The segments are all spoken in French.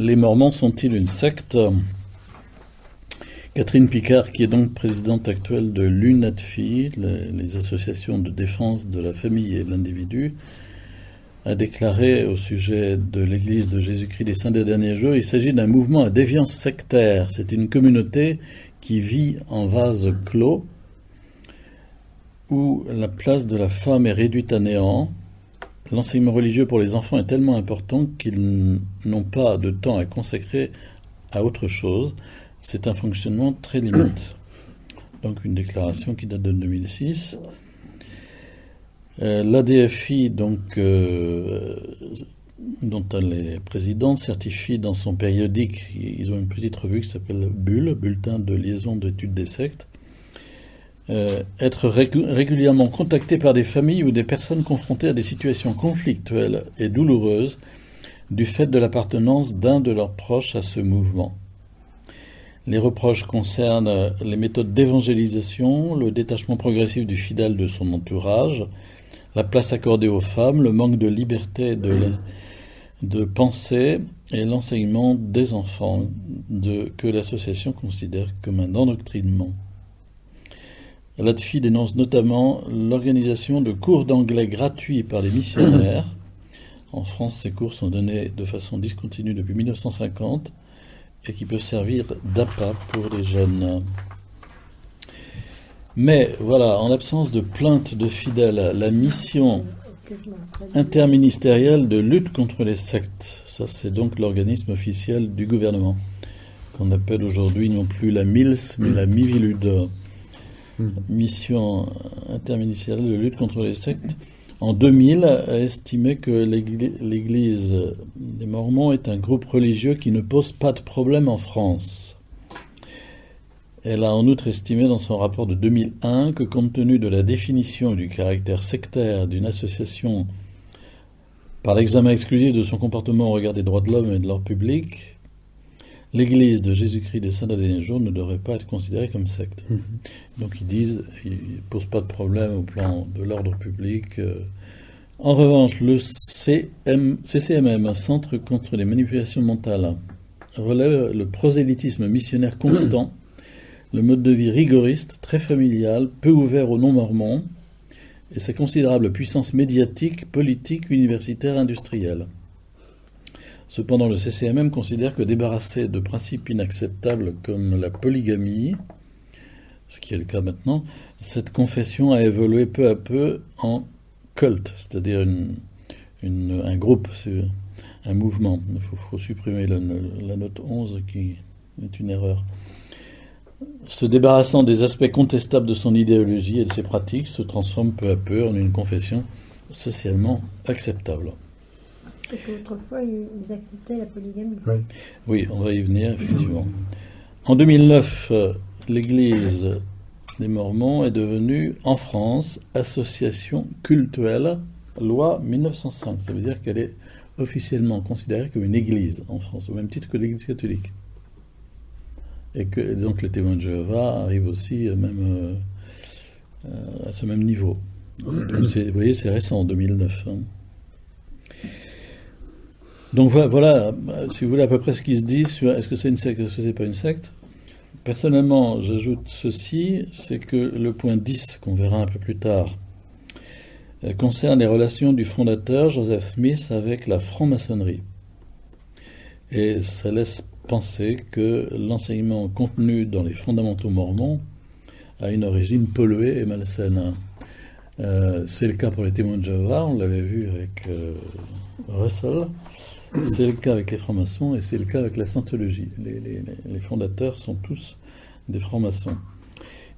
Les Mormons sont-ils une secte? Catherine Picard, qui est donc présidente actuelle de l'UNADFI, les associations de défense de la famille et de l'individu, a déclaré au sujet de l'Église de Jésus-Christ des Saints des Derniers Jours: il s'agit d'un mouvement à déviance sectaire. C'est une communauté qui vit en vase clos, où la place de la femme est réduite à néant. L'enseignement religieux pour les enfants est tellement important qu'ils n'ont pas de temps à consacrer à autre chose. C'est un fonctionnement très limite. Donc une déclaration qui date de 2006. L'ADFI, donc, dont elle est présidente, certifie dans son périodique, ils ont une petite revue qui s'appelle Bulle, Bulletin de liaison d'études des sectes, être régulièrement contacté par des familles ou des personnes confrontées à des situations conflictuelles et douloureuses du fait de l'appartenance d'un de leurs proches à ce mouvement. Les reproches concernent les méthodes d'évangélisation, le détachement progressif du fidèle de son entourage, la place accordée aux femmes, le manque de liberté de pensée et l'enseignement des enfants que l'association considère comme un endoctrinement. L'ADFI dénonce notamment l'organisation de cours d'anglais gratuits par les missionnaires. En France, ces cours sont donnés de façon discontinue depuis 1950 et qui peuvent servir d'appât pour les jeunes. Mais voilà, en l'absence de plaintes de fidèles, la mission interministérielle de lutte contre les sectes, ça c'est donc l'organisme officiel du gouvernement, qu'on appelle aujourd'hui non plus la MILS, mais la MIVILUD, mission interministérielle de lutte contre les sectes, en 2000 a estimé que l'Église des Mormons est un groupe religieux qui ne pose pas de problème en France. Elle a en outre estimé dans son rapport de 2001 que compte tenu de la définition du caractère sectaire d'une association par l'examen exclusif de son comportement au regard des droits de l'homme et de l'ordre public, l'Église de Jésus-Christ des Saints des Derniers Jours ne devrait pas être considérée comme secte. Donc ils disent qu'ils ne posent pas de problème au plan de l'ordre public. En revanche, le CCMM, un centre contre les manipulations mentales, relève le prosélytisme missionnaire constant, le mode de vie rigoriste, très familial, peu ouvert aux non-mormons, et sa considérable puissance médiatique, politique, universitaire, industrielle. Cependant, le CCMM considère que débarrassé de principes inacceptables comme la polygamie, ce qui est le cas maintenant, cette confession a évolué peu à peu en culte, c'est-à-dire un groupe, un mouvement. Il faut supprimer la note 11 qui est une erreur. Se débarrassant des aspects contestables de son idéologie et de ses pratiques, se transforme peu à peu en une confession socialement acceptable. Parce qu'autrefois, ils acceptaient la polygamie. Oui, on va y venir, effectivement. En 2009, l'Église des Mormons est devenue, en France, association cultuelle, loi 1905. Ça veut dire qu'elle est officiellement considérée comme une église en France, au même titre que l'Église catholique. Et que donc les témoins de Jéhovah arrivent aussi même, à ce même niveau. Donc vous voyez, c'est récent, en 2009. Donc voilà, si vous voulez, à peu près ce qui se dit sur est-ce que c'est une secte, est-ce que c'est pas une secte. Personnellement, j'ajoute ceci, c'est que le point 10, qu'on verra un peu plus tard, concerne les relations du fondateur, Joseph Smith, avec la franc-maçonnerie. Et ça laisse penser que l'enseignement contenu dans les fondamentaux mormons a une origine polluée et malsaine. C'est le cas pour les témoins de Jéhovah, on l'avait vu avec Russell, c'est le cas avec les francs-maçons et c'est le cas avec la scientologie. Les fondateurs sont tous des francs-maçons.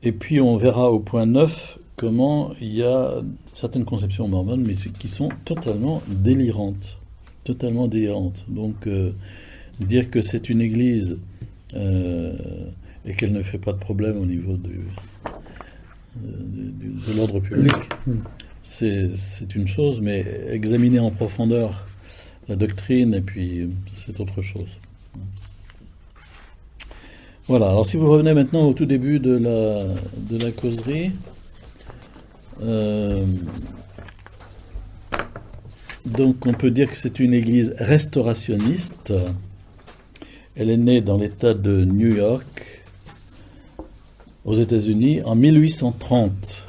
Et puis on verra au point 9 comment il y a certaines conceptions mormones mais qui sont totalement délirantes. Donc dire que c'est une église et qu'elle ne fait pas de problème au niveau de l'ordre public, c'est une chose, mais examiner en profondeur la doctrine, et puis c'est autre chose. Voilà, alors si vous revenez maintenant au tout début de la causerie, donc on peut dire que c'est une église restaurationniste, Elle est née dans l'État de New York, aux États-Unis, en 1830.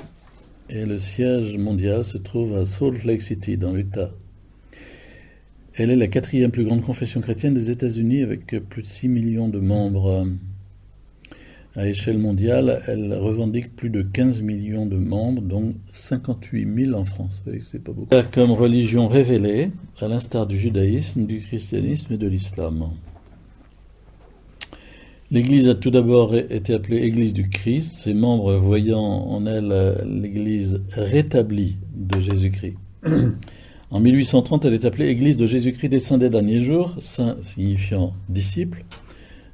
Et le siège mondial se trouve à Salt Lake City, dans l'Utah. Elle est la 4e plus grande confession chrétienne des États-Unis, avec plus de 6 millions de membres. À échelle mondiale, elle revendique plus de 15 millions de membres, dont 58 000 en France. Vous voyez que c'est pas beaucoup. Comme religion révélée, à l'instar du judaïsme, du christianisme et de l'islam. L'Église a tout d'abord été appelée Église du Christ, ses membres voyant en elle l'Église rétablie de Jésus-Christ. En 1830, elle est appelée Église de Jésus-Christ des Saints des Derniers Jours, saint signifiant disciple,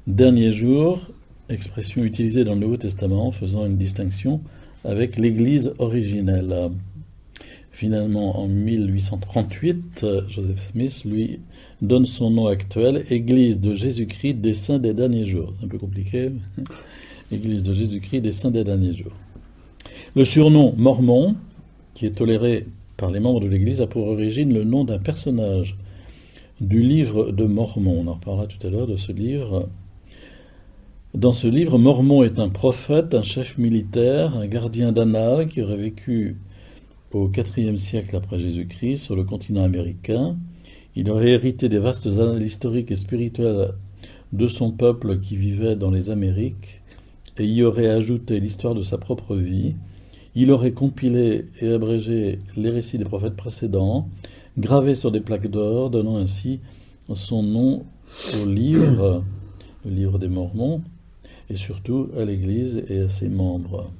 dernier jour, expression utilisée dans le Nouveau Testament, faisant une distinction avec l'Église originelle. Finalement, en 1838, Joseph Smith lui donne son nom actuel, Église de Jésus-Christ des Saints des Derniers Jours. Un peu compliqué, Église de Jésus-Christ des Saints des Derniers Jours. Le surnom Mormon, qui est toléré par les membres de l'Église, a pour origine le nom d'un personnage du livre de Mormon. On en reparlera tout à l'heure de ce livre. Dans ce livre, Mormon est un prophète, un chef militaire, un gardien d'annales qui aurait vécu au IVe siècle après Jésus-Christ sur le continent américain. Il aurait hérité des vastes annales historiques et spirituelles de son peuple qui vivait dans les Amériques et y aurait ajouté l'histoire de sa propre vie. Il aurait compilé et abrégé les récits des prophètes précédents, gravés sur des plaques d'or, donnant ainsi son nom au livre, le livre des Mormons, et surtout à l'Église et à ses membres.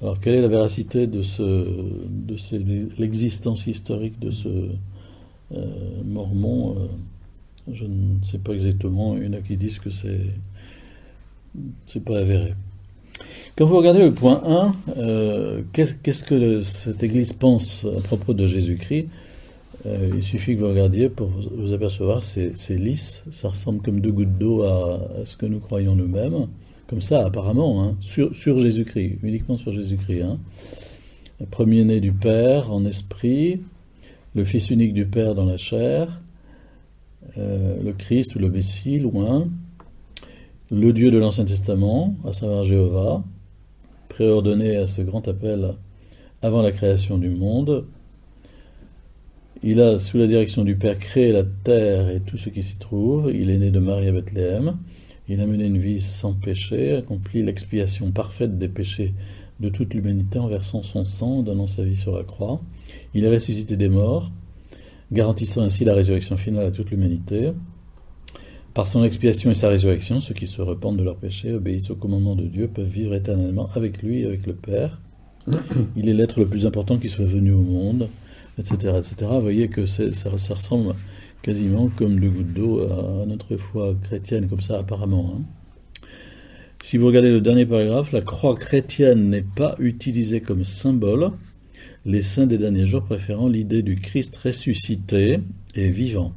Alors, quelle est la véracité de l'existence historique de ce Mormon? Je ne sais pas exactement. Il y en a qui disent que c'est pas avéré. Quand vous regardez le point 1, qu'est-ce que cette Église pense à propos de Jésus-Christ? Il suffit que vous regardiez pour vous apercevoir, c'est lisse, ça ressemble comme 2 gouttes d'eau à ce que nous croyons nous-mêmes, comme ça apparemment, hein, sur Jésus-Christ, uniquement sur Jésus-Christ. Hein. Le premier-né du Père en esprit, le Fils unique du Père dans la chair, le Christ ou le Messie, loin, le Dieu de l'Ancien Testament, à savoir Jéhovah, préordonné à ce grand appel avant la création du monde. Il a, sous la direction du Père, créé la terre et tout ce qui s'y trouve. Il est né de Marie à Bethléem. Il a mené une vie sans péché, accompli l'expiation parfaite des péchés de toute l'humanité en versant son sang, donnant sa vie sur la croix. Il a ressuscité des morts, garantissant ainsi la résurrection finale à toute l'humanité. Par son expiation et sa résurrection, ceux qui se repentent de leurs péchés, obéissent au commandement de Dieu, peuvent vivre éternellement avec lui et avec le Père. Il est l'être le plus important qui soit venu au monde, etc. etc. Vous voyez que ça ressemble quasiment comme 2 gouttes d'eau à notre foi chrétienne, comme ça apparemment. Hein. Si vous regardez le dernier paragraphe, la croix chrétienne n'est pas utilisée comme symbole, les saints des derniers jours préférant l'idée du Christ ressuscité et vivant,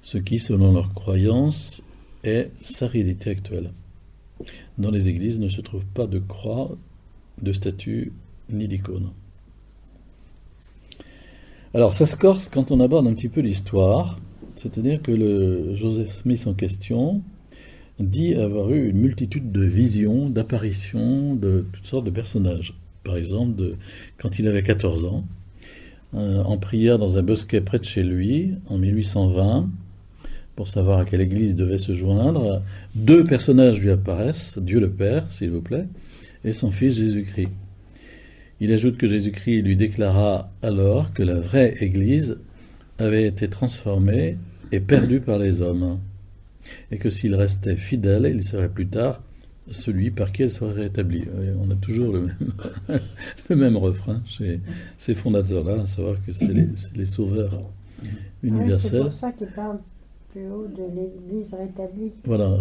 ce qui, selon leur croyance, est sa réalité actuelle. Dans les églises ne se trouve pas de croix, de statue, ni d'icône. Alors, ça se corse quand on aborde un petit peu l'histoire, c'est-à-dire que le Joseph Smith en question dit avoir eu une multitude de visions, d'apparitions de toutes sortes de personnages. Par exemple, quand il avait 14 ans, en prière dans un bosquet près de chez lui, en 1820, pour savoir à quelle église il devait se joindre, 2 personnages lui apparaissent, Dieu le Père, s'il vous plaît, et son fils Jésus-Christ. Il ajoute que Jésus-Christ lui déclara alors que la vraie Église avait été transformée et perdue par les hommes, et que s'il restait fidèle, il serait plus tard celui par qui elle serait rétablie. On a toujours le même refrain chez ces fondateurs-là, à savoir que c'est les sauveurs universels. C'est pour ça qu'il parle plus haut de l'Église rétablie. Voilà,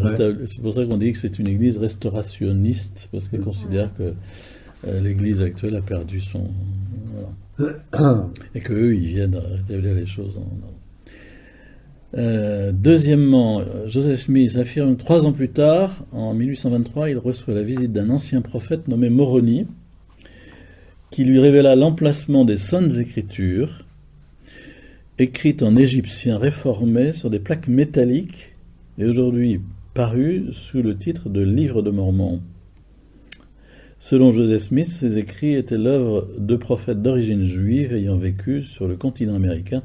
c'est pour ça qu'on dit que c'est une Église restaurationniste, parce qu'elle considère que l'Église actuelle a perdu son... Voilà. Et qu'eux, ils viennent rétablir les choses. Deuxièmement, Joseph Smith affirme 3 ans plus tard, en 1823, il reçoit la visite d'un ancien prophète nommé Moroni, qui lui révéla l'emplacement des Saintes Écritures, écrites en égyptien réformé sur des plaques métalliques est aujourd'hui paru sous le titre de Livre de Mormon. Selon Joseph Smith, ces écrits étaient l'œuvre de prophètes d'origine juive ayant vécu sur le continent américain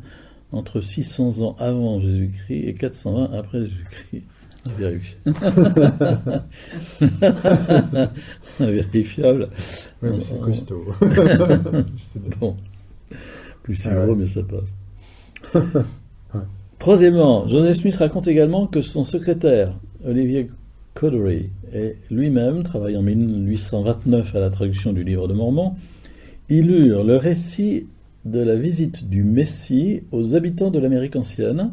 entre 600 ans avant Jésus-Christ et 420 après Jésus-Christ. Invérifiable. Oui, mais c'est costaud. Bon. Plus c'est gros, mieux ça passe. Troisièmement, Joseph Smith raconte également que son secrétaire, Olivier Cowdery, et lui-même, travaillant en 1829 à la traduction du Livre de Mormon, illustrent le récit de la visite du Messie aux habitants de l'Amérique ancienne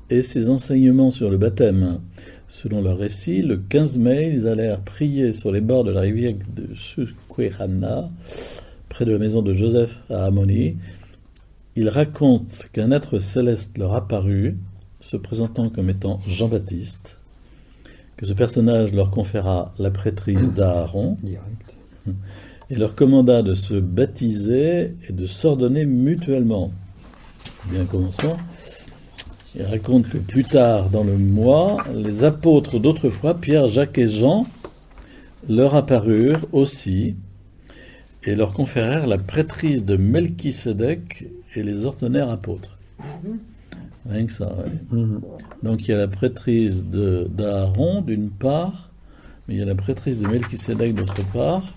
et ses enseignements sur le baptême. Selon leur récit, le 15 mai, ils allèrent prier sur les bords de la rivière de Susquehanna, près de la maison de Joseph à Harmony. Ils racontent qu'un être céleste leur apparut, se présentant comme étant Jean-Baptiste, que ce personnage leur conféra la prêtrise d'Aaron et leur commanda de se baptiser et de s'ordonner mutuellement. Bien, commençons. Il raconte que plus tard dans le mois, les apôtres d'autrefois, Pierre, Jacques et Jean, leur apparurent aussi et leur conférèrent la prêtrise de Melchisédek et les ordonnèrent apôtres. Rien que ça, ouais. Donc il y a la prêtrise d'Aaron d'une part, mais il y a la prêtrise de Melchisédek d'autre part.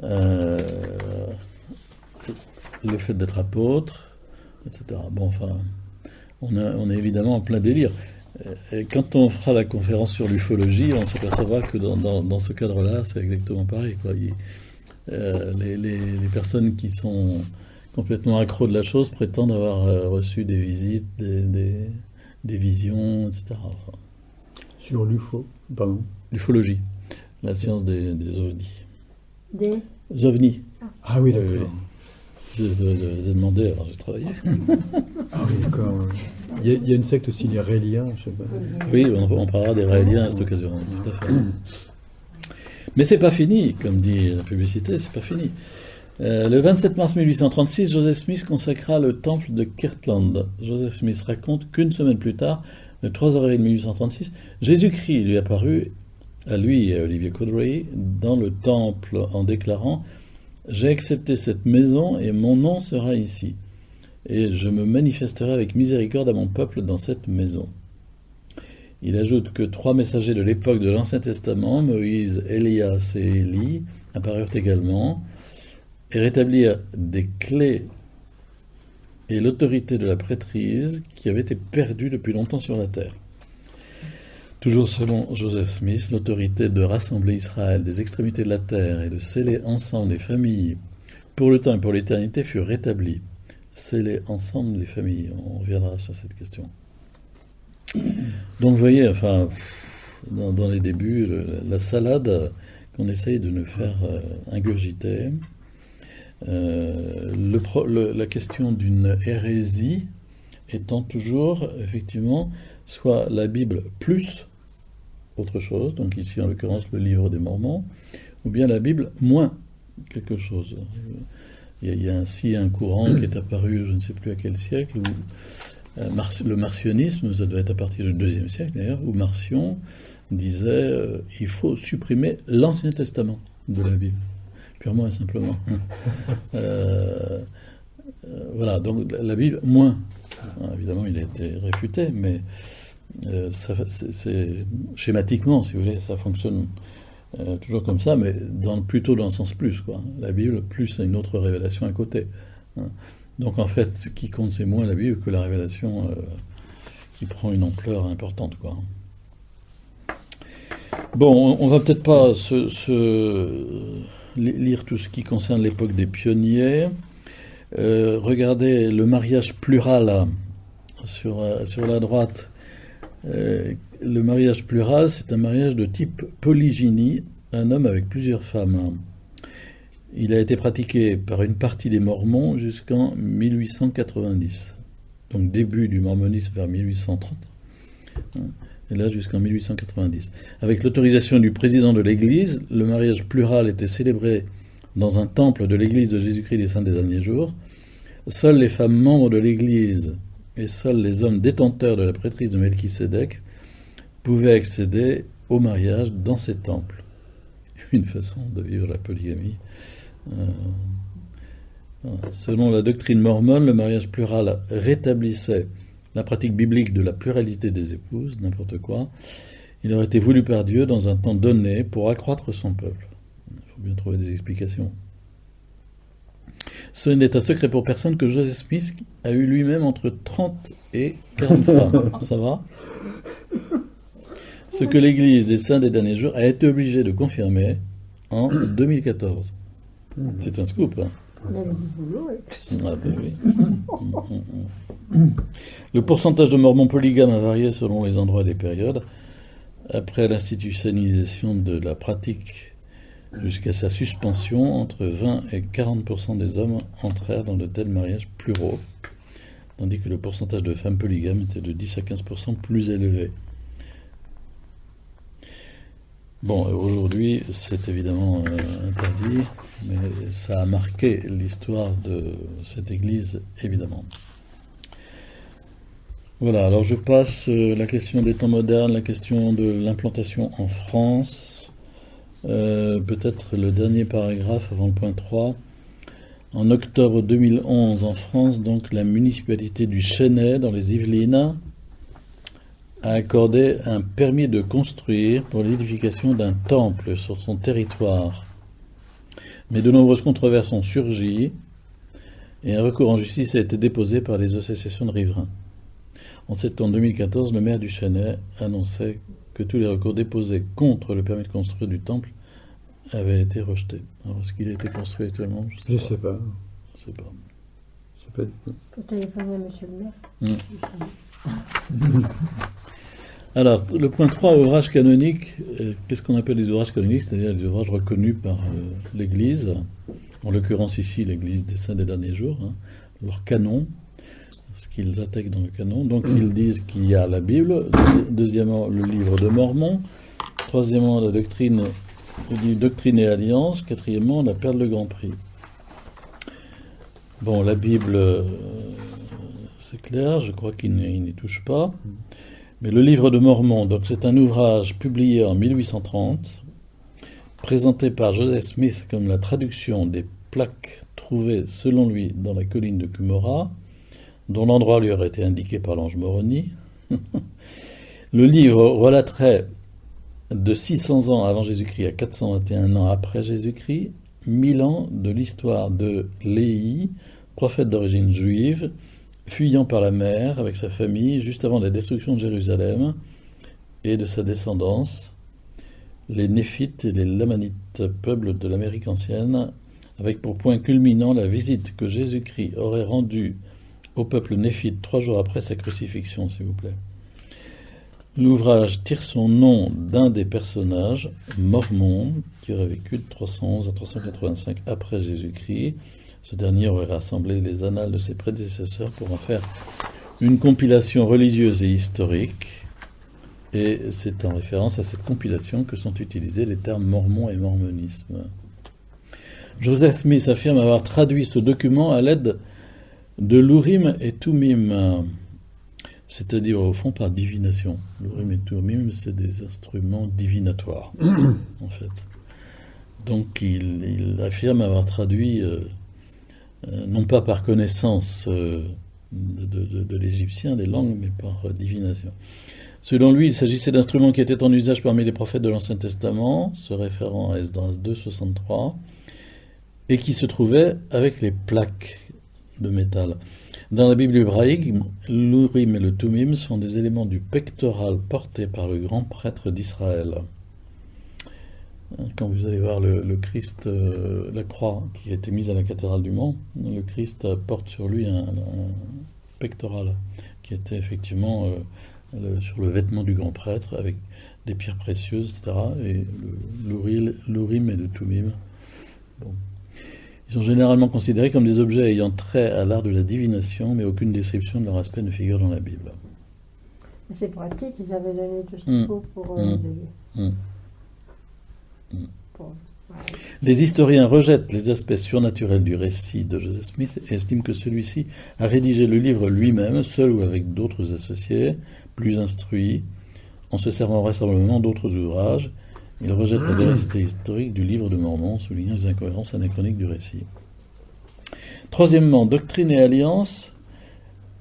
Le fait d'être apôtre, etc. Bon, enfin, on est évidemment en plein délire. Et quand on fera la conférence sur l'ufologie, on s'apercevra que dans ce cadre-là, c'est exactement pareil, quoi. Les personnes qui sont complètement accros de la chose prétendent avoir reçu des visites, des visions, etc. Enfin, sur pardon. L'ufologie, la science des ovnis. Des ovnis. Ah oui, d'accord. J'ai demandé, alors j'ai travaillé. Ah oui, d'accord. Il y a une secte aussi, les Raéliens, je sais pas. Oui, on parlera des Raéliens à cette occasion, tout à fait. Mais c'est pas fini, comme dit la publicité, c'est pas fini. Le 27 mars 1836, Joseph Smith consacra le temple de Kirtland. Joseph Smith raconte qu'une semaine plus tard, le 3 avril 1836, Jésus-Christ lui apparut, à lui et à Olivier Cowdery, dans le temple en déclarant « J'ai accepté cette maison et mon nom sera ici, et je me manifesterai avec miséricorde à mon peuple dans cette maison. » Il ajoute que 3 messagers de l'époque de l'Ancien Testament, Moïse, Élias et Élie, apparurent également, et rétablir des clés et l'autorité de la prêtrise qui avait été perdue depuis longtemps sur la terre. Toujours selon Joseph Smith, l'autorité de rassembler Israël des extrémités de la terre et de sceller ensemble les familles pour le temps et pour l'éternité fut rétablie. Sceller ensemble les familles, on reviendra sur cette question. Donc vous voyez, enfin, dans les débuts, la salade qu'on essaye de nous faire ingurgiter. La question d'une hérésie étant toujours, effectivement, soit la Bible plus autre chose, donc ici en l'occurrence le livre des Mormons, ou bien la Bible moins quelque chose. Il y a ainsi un courant qui est apparu, je ne sais plus à quel siècle, où le marcionisme, ça doit être à partir du IIe siècle d'ailleurs, où Marcion disait il faut supprimer l'Ancien Testament de la Bible. Purement et simplement. Voilà, donc la Bible, moins. Évidemment, il a été réfuté, mais c'est schématiquement, si vous voulez, ça fonctionne toujours comme ça, mais plutôt dans le sens plus, quoi. La Bible, plus une autre révélation à côté. Donc en fait, ce qui compte, c'est moins la Bible que la révélation qui prend une ampleur importante, quoi. Bon, on va peut-être pas lire tout ce qui concerne l'époque des pionniers. Regardez le mariage plural sur la droite. Le mariage plural, c'est un mariage de type polygynie, un homme avec plusieurs femmes. Il a été pratiqué par une partie des Mormons jusqu'en 1890. Donc début du mormonisme vers 1830. Et là jusqu'en 1890. Avec l'autorisation du président de l'Église, le mariage plural était célébré dans un temple de l'Église de Jésus-Christ des Saints des Derniers Jours. Seules les femmes membres de l'Église et seuls les hommes détenteurs de la prêtrise de Melchisédek pouvaient accéder au mariage dans ces temples. Une façon de vivre la polygamie. Selon la doctrine mormone, le mariage plural rétablissait la pratique biblique de la pluralité des épouses, n'importe quoi. Il aurait été voulu par Dieu dans un temps donné pour accroître son peuple. Il faut bien trouver des explications. Ce n'est un secret pour personne que Joseph Smith a eu lui-même entre 30 et 40 femmes. Ça va ? Ce que l'Église des Saints des Derniers Jours a été obligée de confirmer en 2014. C'est un scoop, hein ? On avait du boulot, oui. Ah, ben oui. Le pourcentage de mormons polygames a varié selon les endroits et les périodes. Après l'institutionnalisation de la pratique jusqu'à sa suspension, entre 20 et 40% des hommes entrèrent dans de tels mariages pluraux, tandis que le pourcentage de femmes polygames était de 10 à 15% plus élevé. Bon, aujourd'hui, c'est évidemment interdit, mais ça a marqué l'histoire de cette église, évidemment. Voilà, alors je passe la question des temps modernes, la question de l'implantation en France, peut-être le dernier paragraphe avant le point 3. En octobre 2011, en France, donc la municipalité du Chesnay, dans les Yvelines, a accordé un permis de construire pour l'édification d'un temple sur son territoire. Mais de nombreuses controverses ont surgi et un recours en justice a été déposé par les associations de riverains. En septembre 2014, le maire du Chesnay annonçait que tous les recours déposés contre le permis de construire du temple avaient été rejetés. Alors, est-ce qu'il a été construit actuellement ? Je ne sais pas. Je sais pas. Je sais pas du tout. Il faut téléphoner à monsieur le maire. Alors, le point 3, ouvrages canoniques. Qu'est-ce qu'on appelle les ouvrages canoniques ? C'est-à-dire les ouvrages reconnus par l'Église, en l'occurrence ici l'Église des Saints des Derniers Jours, hein, leur canon, ce qu'ils attaquent dans le canon. Donc ils disent qu'il y a la Bible, deuxièmement le livre de Mormon, troisièmement la doctrine, le livre Doctrine et Alliance, quatrièmement la Perle de Grand Prix. Bon, la Bible, c'est clair, je crois qu'il n'y touche pas. Mais le livre de Mormon, donc c'est un ouvrage publié en 1830, présenté par Joseph Smith comme la traduction des plaques trouvées selon lui dans la colline de Cumorah, dont l'endroit lui aurait été indiqué par l'ange Moroni. Le livre relaterait de 600 ans avant Jésus-Christ à 421 ans après Jésus-Christ, 1000 ans de l'histoire de Léhi, prophète d'origine juive, fuyant par la mer avec sa famille juste avant la destruction de Jérusalem, et de sa descendance, les Néphites et les Lamanites, peuples de l'Amérique ancienne, avec pour point culminant la visite que Jésus-Christ aurait rendue au peuple néphite 3 jours après sa crucifixion, s'il vous plaît. L'ouvrage tire son nom d'un des personnages, Mormon, qui aurait vécu de 311 à 385 après Jésus-Christ. Ce dernier aurait rassemblé les annales de ses prédécesseurs pour en faire une compilation religieuse et historique. Et c'est en référence à cette compilation que sont utilisés les termes mormon et mormonisme. Joseph Smith affirme avoir traduit ce document à l'aide de l'Urim et Thummim, c'est-à-dire au fond par divination. L'Urim et Thummim, c'est des instruments divinatoires, en fait. Donc il affirme avoir traduit, non pas par connaissance de l'égyptien, des langues, mais par divination. Selon lui, il s'agissait d'instruments qui étaient en usage parmi les prophètes de l'Ancien Testament, se référant à Esdras 2,63, et qui se trouvaient avec les plaques de métal. Dans la Bible hébraïque, l'Urim et le Thummim sont des éléments du pectoral porté par le grand prêtre d'Israël. Quand vous allez voir le Christ, la croix qui a été mise à la cathédrale du Mans, le Christ porte sur lui un pectoral qui était effectivement sur le vêtement du grand prêtre avec des pierres précieuses, etc. Et l'Urim et le Thummim. Bon. Ils sont généralement considérés comme des objets ayant trait à l'art de la divination, mais aucune description de leur aspect ne figure dans la Bible. C'est pratique, ils avaient donné tout ce qu'il faut pour Ouais. Les historiens rejettent les aspects surnaturels du récit de Joseph Smith et estiment que celui-ci a rédigé le livre lui-même, seul ou avec d'autres associés, plus instruits, en se servant vraisemblablement d'autres ouvrages. Il rejette la véracité historique du livre de Mormon, soulignant les incohérences anachroniques du récit. Troisièmement, doctrine et alliance.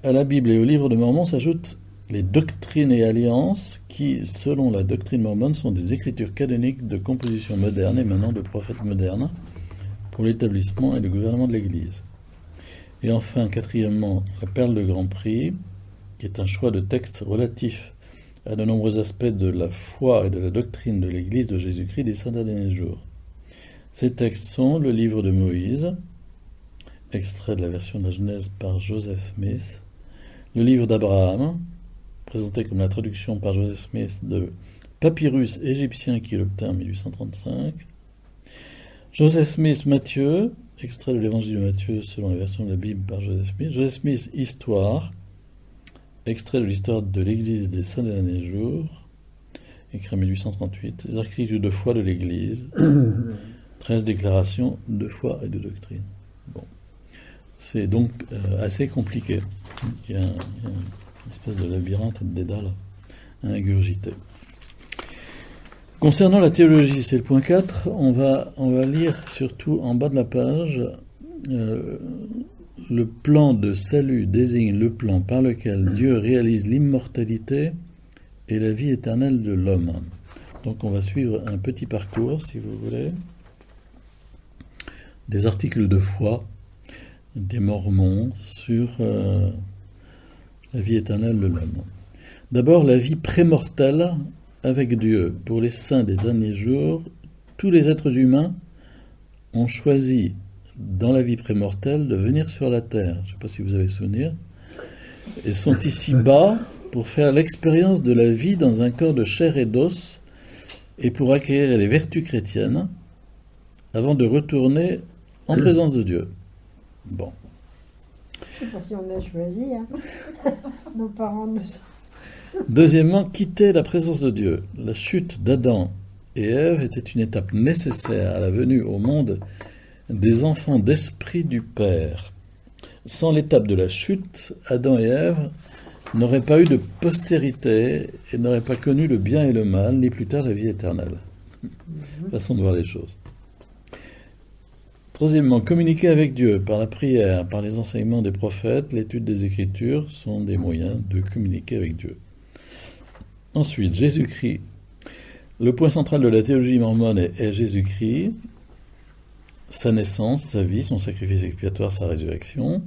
À la Bible et au livre de Mormon s'ajoutent les doctrines et alliances qui, selon la doctrine mormone, sont des écritures canoniques de composition moderne émanant de prophètes modernes pour l'établissement et le gouvernement de l'Église. Et enfin, quatrièmement, la perle de Grand Prix, qui est un choix de textes relatifs à de nombreux aspects de la foi et de la doctrine de l'Église de Jésus-Christ des saints derniers jours. Ces textes sont le livre de Moïse, extrait de la version de la Genèse par Joseph Smith, le livre d'Abraham, présenté comme la traduction par Joseph Smith de papyrus égyptien qu'il obtint en 1835, Joseph Smith Matthieu, extrait de l'évangile de Matthieu selon la version de la Bible par Joseph Smith Histoire, extrait de l'histoire de l'Église des saints derniers jours, écrit en 1838, les articles de foi de l'Église, 13 déclarations de foi et de doctrine. Bon. C'est donc assez compliqué. Il y a une espèce de labyrinthe de dédale à ingurgiter. Concernant la théologie, c'est le point 4, on va lire surtout en bas de la page le plan de salut désigne le plan par lequel Dieu réalise l'immortalité et la vie éternelle de l'homme. Donc on va suivre un petit parcours, si vous voulez, des articles de foi des Mormons sur la vie éternelle de l'homme. D'abord, la vie prémortelle avec Dieu. Pour les saints des derniers jours, tous les êtres humains ont choisi dans la vie prémortelle de venir sur la terre, je ne sais pas si vous avez souvenir, et sont ici-bas pour faire l'expérience de la vie dans un corps de chair et d'os et pour acquérir les vertus chrétiennes avant de retourner en présence de Dieu. Bon. Je ne sais pas si on a choisi, hein. Nos parents nous ont... Deuxièmement, quitter la présence de Dieu. La chute d'Adam et Ève était une étape nécessaire à la venue au monde des enfants d'esprit du Père. Sans l'étape de la chute, Adam et Ève n'auraient pas eu de postérité et n'auraient pas connu le bien et le mal, ni plus tard la vie éternelle. Façon de voir les choses. Troisièmement, communiquer avec Dieu par la prière, par les enseignements des prophètes, l'étude des Écritures sont des moyens de communiquer avec Dieu. Ensuite, Jésus-Christ. Le point central de la théologie mormone est Jésus-Christ, sa naissance, sa vie, son sacrifice expiatoire, sa résurrection.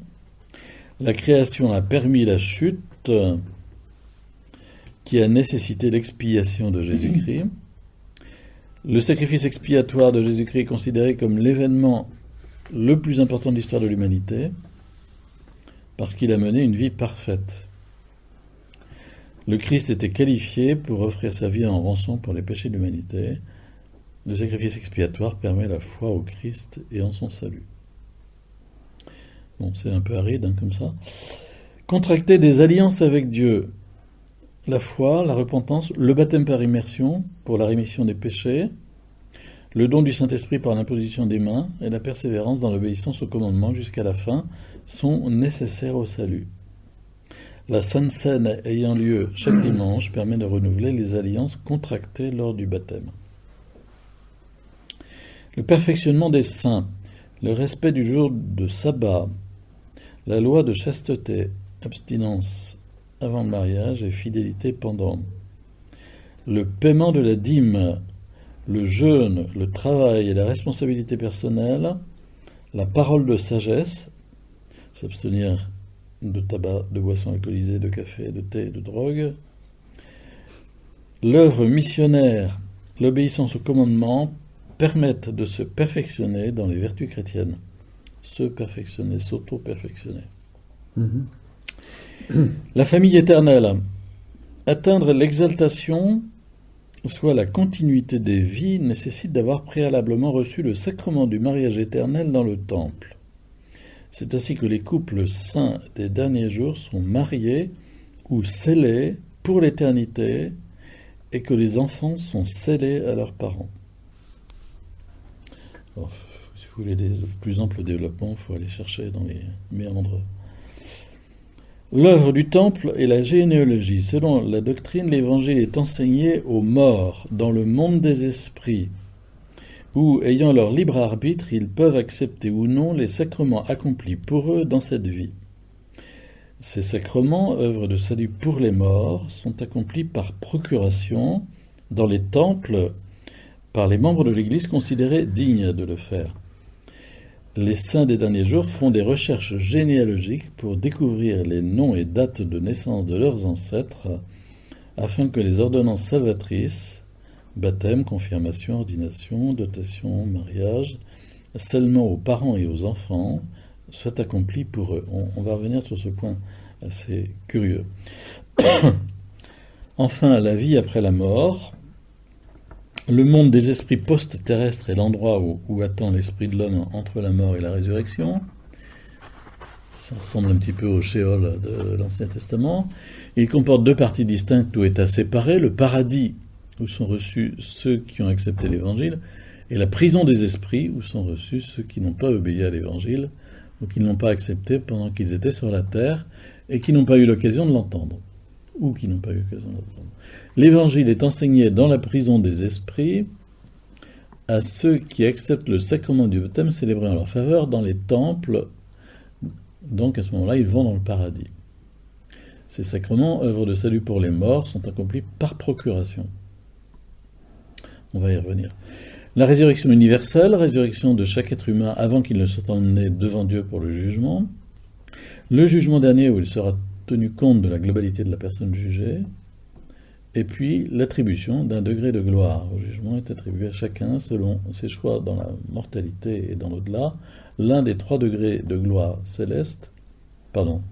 La création a permis la chute qui a nécessité l'expiation de Jésus-Christ. Le sacrifice expiatoire de Jésus-Christ est considéré comme l'événement le plus important de l'histoire de l'humanité parce qu'il a mené une vie parfaite. Le Christ était qualifié pour offrir sa vie en rançon pour les péchés de l'humanité. Le sacrifice expiatoire permet la foi au Christ et en son salut. Bon, c'est un peu aride, hein, comme ça. Contracter des alliances avec Dieu. La foi, la repentance, le baptême par immersion pour la rémission des péchés, le don du Saint-Esprit par l'imposition des mains et la persévérance dans l'obéissance au commandement jusqu'à la fin sont nécessaires au salut. La Sainte Seine ayant lieu chaque dimanche permet de renouveler les alliances contractées lors du baptême. Le perfectionnement des saints, le respect du jour de sabbat, la loi de chasteté, abstinence avant le mariage et fidélité pendant. Le paiement de la dîme, le jeûne, le travail et la responsabilité personnelle, la parole de sagesse, s'abstenir de tabac, de boissons alcoolisées, de café, de thé, de drogue, l'œuvre missionnaire, l'obéissance au commandement permettent de se perfectionner dans les vertus chrétiennes. Se perfectionner, s'auto-perfectionner. La famille éternelle. Atteindre l'exaltation, soit la continuité des vies, nécessite d'avoir préalablement reçu le sacrement du mariage éternel dans le temple. C'est ainsi que les couples saints des derniers jours sont mariés ou scellés pour l'éternité et que les enfants sont scellés à leurs parents. Alors, si vous voulez des plus amples développements, il faut aller chercher dans les méandres. L'œuvre du temple est la généalogie. Selon la doctrine, l'évangile est enseigné aux morts dans le monde des esprits, où, ayant leur libre arbitre, ils peuvent accepter ou non les sacrements accomplis pour eux dans cette vie. Ces sacrements, œuvres de salut pour les morts, sont accomplis par procuration dans les temples par les membres de l'Église considérés dignes de le faire. Les saints des derniers jours font des recherches généalogiques pour découvrir les noms et dates de naissance de leurs ancêtres, afin que les ordonnances salvatrices, baptême, confirmation, ordination, dotation, mariage, scellement aux parents et aux enfants, soient accomplies pour eux. On va revenir sur ce point assez curieux. Enfin, la vie après la mort. Le monde des esprits post-terrestres est l'endroit où attend l'esprit de l'homme entre la mort et la résurrection. Ça ressemble un petit peu au Sheol de l'Ancien Testament. Il comporte deux parties distinctes ou états séparés, le paradis où sont reçus ceux qui ont accepté l'Évangile, et la prison des esprits où sont reçus ceux qui n'ont pas obéi à l'Évangile ou qui ne l'ont pas accepté pendant qu'ils étaient sur la terre et qui n'ont pas eu l'occasion de l'entendre. Ou qui n'ont pas eu l'occasion de l'entendre. L'Évangile est enseigné dans la prison des esprits à ceux qui acceptent le sacrement du baptême célébré en leur faveur dans les temples. Donc à ce moment-là, ils vont dans le paradis. Ces sacrements, œuvres de salut pour les morts, sont accomplis par procuration. On va y revenir. La résurrection universelle, résurrection de chaque être humain avant qu'il ne soit emmené devant Dieu pour le jugement. Le jugement dernier où il sera tenu compte de la globalité de la personne jugée, et puis l'attribution d'un degré de gloire. Le jugement est attribué à chacun selon ses choix dans la mortalité et dans l'au-delà, l'un des 3 degrés de gloire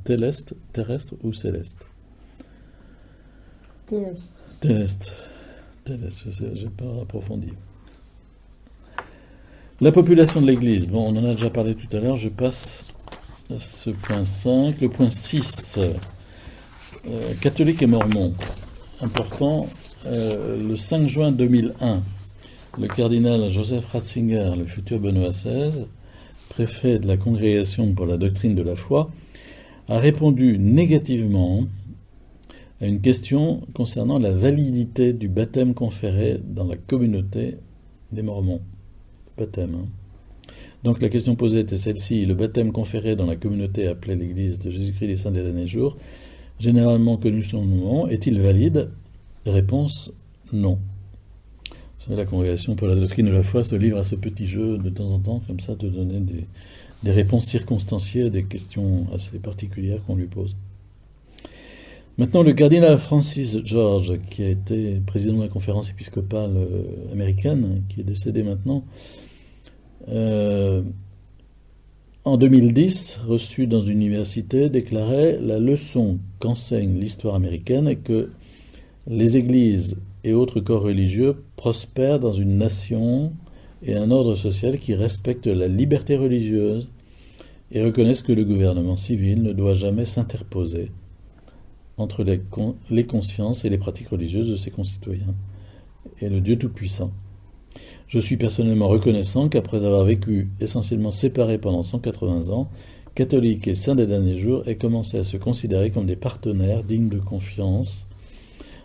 terrestre ou céleste. Téleste, je n'ai pas approfondi. La population de l'Église, bon, on en a déjà parlé tout à l'heure, je passe à ce point 5. Le point 6, catholiques et mormons. Important, le 5 juin 2001, le cardinal Joseph Ratzinger, le futur Benoît XVI, préfet de la Congrégation pour la doctrine de la foi, a répondu négativement à une question concernant la validité du baptême conféré dans la communauté des Mormons. Baptême. Donc la question posée était celle-ci: le baptême conféré dans la communauté appelée l'Église de Jésus-Christ des Saints des Derniers Jours, généralement connu sous le nom, est-il valide? Réponse: non. Vous savez, la Congrégation pour la doctrine de la foi se livre à ce petit jeu de temps en temps, comme ça, de donner des réponses circonstanciées à des questions assez particulières qu'on lui pose. Maintenant, le cardinal Francis George, qui a été président de la conférence épiscopale américaine, qui est décédé maintenant, en 2010, reçu dans une université, déclarait: la leçon qu'enseigne l'histoire américaine est que les églises et autres corps religieux prospèrent dans une nation et un ordre social qui respectent la liberté religieuse et reconnaissent que le gouvernement civil ne doit jamais s'interposer entre les consciences et les pratiques religieuses de ses concitoyens et le Dieu Tout-Puissant. Je suis personnellement reconnaissant qu'après avoir vécu essentiellement séparés pendant 180 ans, catholiques et saints des derniers jours aient commencé à se considérer comme des partenaires dignes de confiance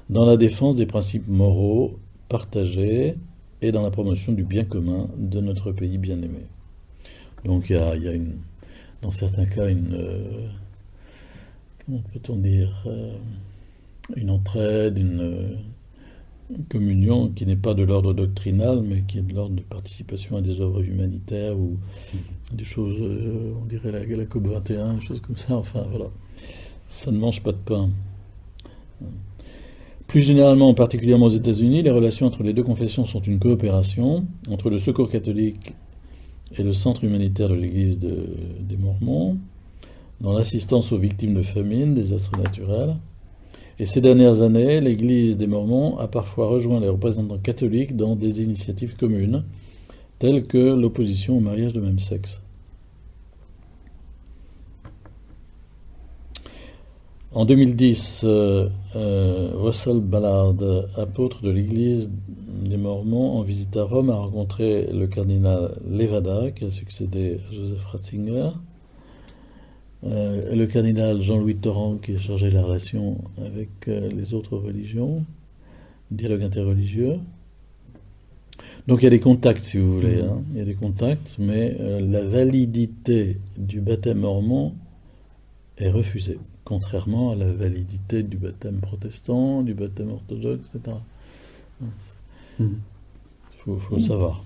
dans la défense des principes moraux partagés et dans la promotion du bien commun de notre pays bien-aimé. Donc il y a dans certains cas comment peut-on dire, une entraide, une communion qui n'est pas de l'ordre doctrinal, mais qui est de l'ordre de participation à des œuvres humanitaires ou des choses, on dirait la COP 21, des choses comme ça. Enfin voilà, ça ne mange pas de pain. Plus généralement, particulièrement aux États-Unis, les relations entre les deux confessions sont une coopération entre le Secours catholique et le Centre humanitaire de l'Église des Mormons, dans l'assistance aux victimes de famine, désastres naturels. Et ces dernières années, l'Église des Mormons a parfois rejoint les représentants catholiques dans des initiatives communes, telles que l'opposition au mariage de même sexe. En 2010, Russell Ballard, apôtre de l'Église des Mormons, en visite à Rome, a rencontré le cardinal Levada, qui a succédé à Joseph Ratzinger, le cardinal Jean-Louis Torrent, qui est chargé de la relation avec les autres religions, dialogue interreligieux. Donc il y a des contacts, si vous voulez, hein. Il y a des contacts, mais la validité du baptême mormon est refusée, contrairement à la validité du baptême protestant, du baptême orthodoxe, etc. Il faut le savoir.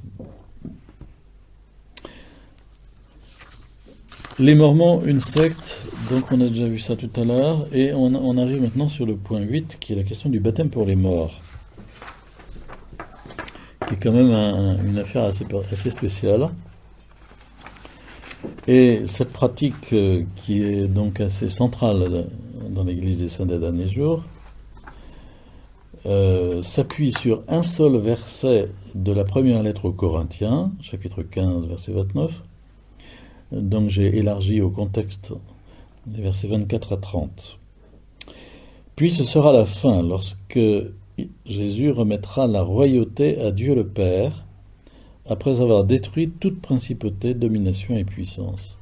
Les Mormons, une secte, donc on a déjà vu ça tout à l'heure, et on arrive maintenant sur le point 8, qui est la question du baptême pour les morts, qui est quand même une affaire assez spéciale. Et cette pratique, qui est donc assez centrale dans l'Église des Saints des Derniers Jours, s'appuie sur un seul verset de la première lettre aux Corinthiens, chapitre 15, verset 29. Donc j'ai élargi au contexte les versets 24 à 30. Puis ce sera la fin, lorsque Jésus remettra la royauté à Dieu le Père, après avoir détruit toute principauté, domination et puissance.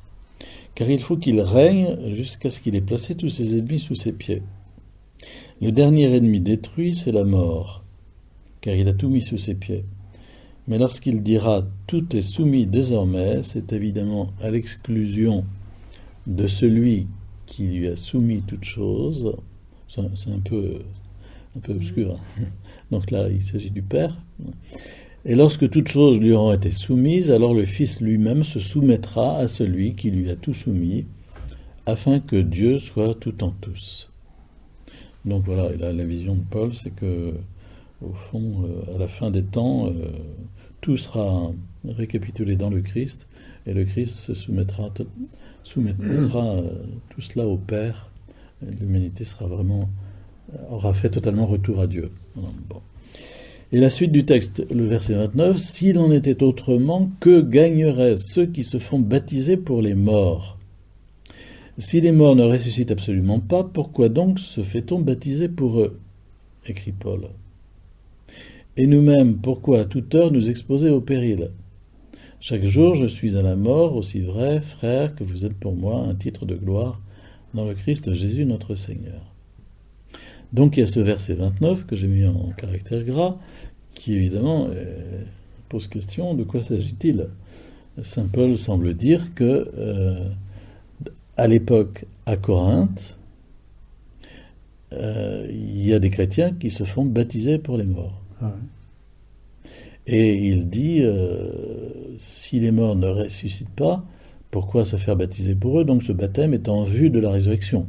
Car il faut qu'il règne jusqu'à ce qu'il ait placé tous ses ennemis sous ses pieds. Le dernier ennemi détruit, c'est la mort, car il a tout mis sous ses pieds. Mais lorsqu'il dira « tout est soumis désormais », c'est évidemment à l'exclusion de celui qui lui a soumis toute chose. C'est un peu obscur. Donc là, il s'agit du Père. Et lorsque toutes choses lui auront été soumises, alors le Fils lui-même se soumettra à celui qui lui a tout soumis, afin que Dieu soit tout en tous. Donc voilà, et là, la vision de Paul, c'est que, au fond, à la fin des temps, tout sera récapitulé dans le Christ, et le Christ se soumettra tout cela au Père. L'humanité aura fait totalement retour à Dieu. Voilà, bon. Et la suite du texte, le verset 29, « S'il en était autrement, que gagneraient ceux qui se font baptiser pour les morts ? Si les morts ne ressuscitent absolument pas, pourquoi donc se fait-on baptiser pour eux ?» écrit Paul. « Et nous-mêmes, pourquoi à toute heure nous exposer au péril ? Chaque jour je suis à la mort, aussi vrai, frères, que vous êtes pour moi un titre de gloire dans le Christ Jésus notre Seigneur. » Donc il y a ce verset 29 que j'ai mis en caractère gras, qui évidemment pose question, de quoi s'agit-il ? Saint Paul semble dire que à l'époque, à Corinthe, il y a des chrétiens qui se font baptiser pour les morts. Ah ouais. Et il dit, si les morts ne ressuscitent pas, pourquoi se faire baptiser pour eux ? Donc ce baptême est en vue de la résurrection,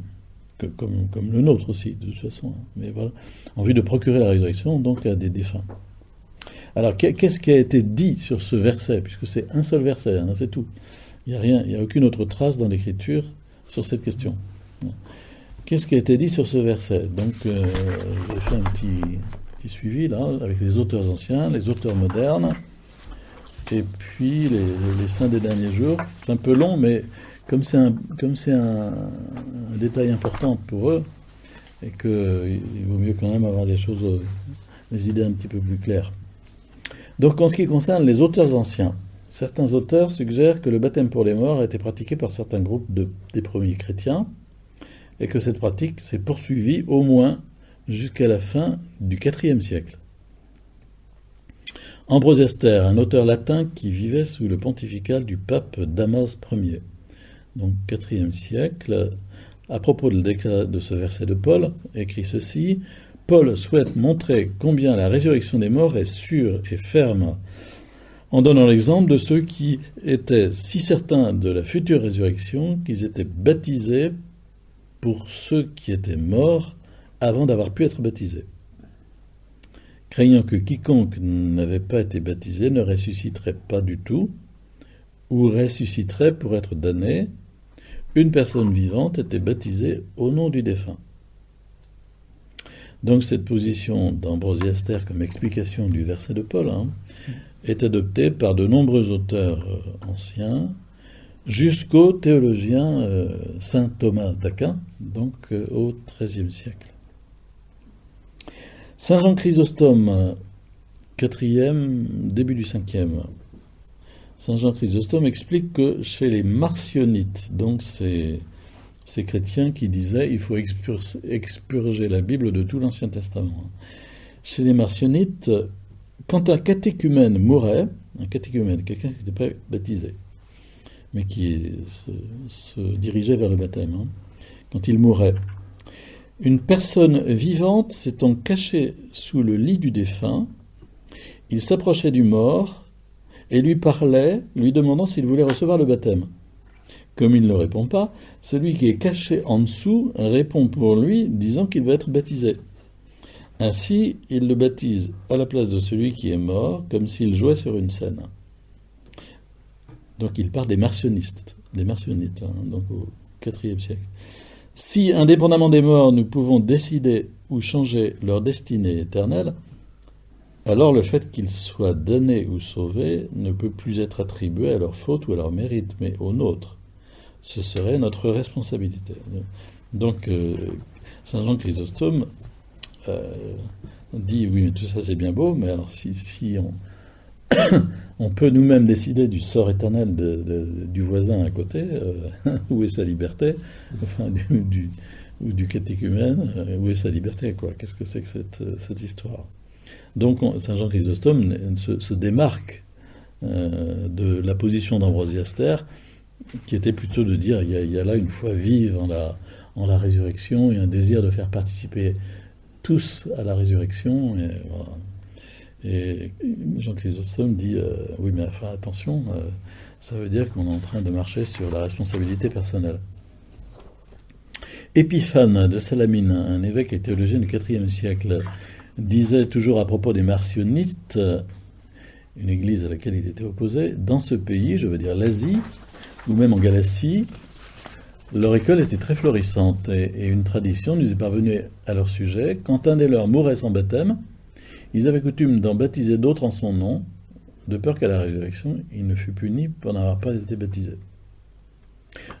comme le nôtre aussi, de toute façon. Mais voilà, en vue de procurer la résurrection, donc à des défunts. Alors, qu'est-ce qui a été dit sur ce verset ? Puisque c'est un seul verset, hein, c'est tout. Il n'y a aucune autre trace dans l'Écriture sur cette question. Qu'est-ce qui a été dit sur ce verset ? Donc, j'ai fait un petit suivi, là, avec les auteurs anciens, les auteurs modernes, et puis les saints des derniers jours. C'est un peu long, mais comme c'est un détail important pour eux, et qu'il vaut mieux quand même avoir les idées un petit peu plus claires. Donc, en ce qui concerne les auteurs anciens, certains auteurs suggèrent que le baptême pour les morts a été pratiqué par certains groupes des premiers chrétiens, et que cette pratique s'est poursuivie au moins jusqu'à la fin du IVe siècle. Ambrosiaster, un auteur latin qui vivait sous le pontifical du pape Damas Ier, donc IVe siècle, à propos de ce verset de Paul, écrit ceci: « Paul souhaite montrer combien la résurrection des morts est sûre et ferme, en donnant l'exemple de ceux qui étaient si certains de la future résurrection qu'ils étaient baptisés pour ceux qui étaient morts avant d'avoir pu être baptisés, craignant que quiconque n'avait pas été baptisé ne ressusciterait pas du tout, ou ressusciterait pour être damné. Une personne vivante était baptisée au nom du défunt. » Donc cette position d'Ambrosiaster comme explication du verset de Paul est adoptée par de nombreux auteurs anciens, jusqu'au théologien saint Thomas d'Aquin, donc au XIIIe siècle. Saint Jean Chrysostome, 4e, début du 5e. Saint Jean Chrysostome explique que chez les marcionites, donc ces chrétiens qui disaient il faut expurger la Bible de tout l'Ancien Testament. Chez les marcionites, quand un catéchumène mourait, quelqu'un qui n'était pas baptisé, mais qui se dirigeait vers le baptême, quand il mourait, une personne vivante s'étant cachée sous le lit du défunt, il s'approchait du mort et lui parlait, lui demandant s'il voulait recevoir le baptême. Comme il ne répond pas, celui qui est caché en dessous répond pour lui, disant qu'il va être baptisé. Ainsi, il le baptise à la place de celui qui est mort, comme s'il jouait sur une scène. Donc il parle des marcionistes, donc au IVe siècle. Si, indépendamment des morts, nous pouvons décider ou changer leur destinée éternelle, alors le fait qu'ils soient damnés ou sauvés ne peut plus être attribué à leur faute ou à leur mérite, mais au nôtre. Ce serait notre responsabilité. Donc, Saint Jean Chrysostome dit, oui, mais tout ça c'est bien beau, mais alors si on peut nous-mêmes décider du sort éternel du voisin à côté, où est sa liberté, enfin, du catéchumène, où est sa liberté, quoi? Qu'est-ce que c'est que cette histoire? Donc Saint Jean Chrysostome se démarque de la position d'Ambrosiaster, qui était plutôt de dire il y a là une foi vive en la résurrection et un désir de faire participer tous à la résurrection. Et, voilà. Et Jean Chrysostome dit oui, mais enfin, attention, ça veut dire qu'on est en train de marcher sur la responsabilité personnelle. Épiphane de Salamine, un évêque et théologien du IVe siècle, disait toujours à propos des marcionites, une église à laquelle il était opposé, dans ce pays, je veux dire l'Asie, ou même en Galatie, leur école était très florissante, et une tradition nous est parvenue à leur sujet. Quand un des leurs mourait sans baptême, ils avaient coutume d'en baptiser d'autres en son nom, de peur qu'à la résurrection, il ne fût puni pour n'avoir pas été baptisé.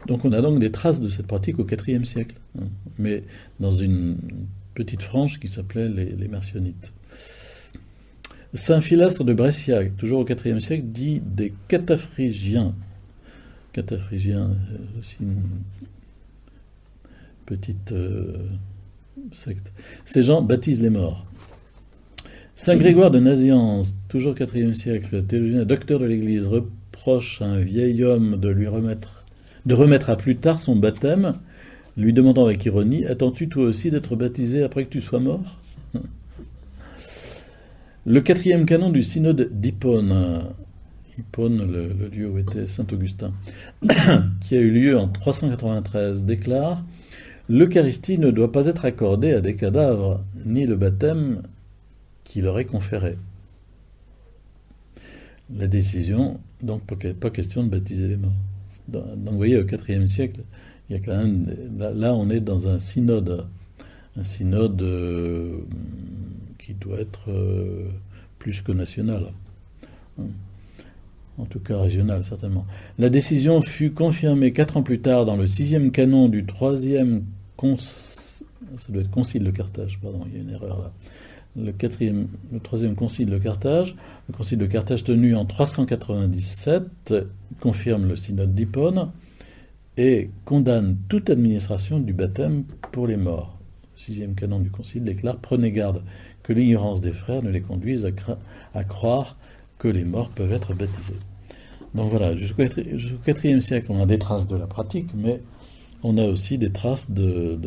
Donc on a donc des traces de cette pratique au IVe siècle, mais dans une petite frange qui s'appelait les marcionites. Saint Philastre de Brescia, toujours au IVe siècle, dit des cataphrygiens. Cataphrygiens, aussi une petite secte. Ces gens baptisent les morts. Saint Grégoire de Nazianze, toujours au IVe siècle, théologien, docteur de l'Église, reproche à un vieil homme de remettre à plus tard son baptême, lui demandant avec ironie « Attends-tu toi aussi d'être baptisé après que tu sois mort ?» Le 4e canon du synode d'Hippone, le lieu où était saint Augustin, qui a eu lieu en 393, déclare « L'Eucharistie ne doit pas être accordée à des cadavres, ni le baptême qui leur est conféré. » La décision, donc pas question de baptiser les morts. Donc vous voyez, au IVe siècle, il y a quand même, là on est dans un synode qui doit être plus que national, en tout cas régional certainement. La décision fut confirmée 4 ans plus tard dans le 6e canon du 3e ça doit être concile de Carthage, pardon, il y a une erreur là. Le 3e concile de Carthage, le concile de Carthage tenu en 397, confirme le synode d'Hippone et condamne toute administration du baptême pour les morts. Le 6e canon du concile déclare « Prenez garde que l'ignorance des frères ne les conduise à croire que les morts peuvent être baptisés. » Donc voilà, jusqu'au IVe siècle, on a des traces de la pratique, mais on a aussi des traces de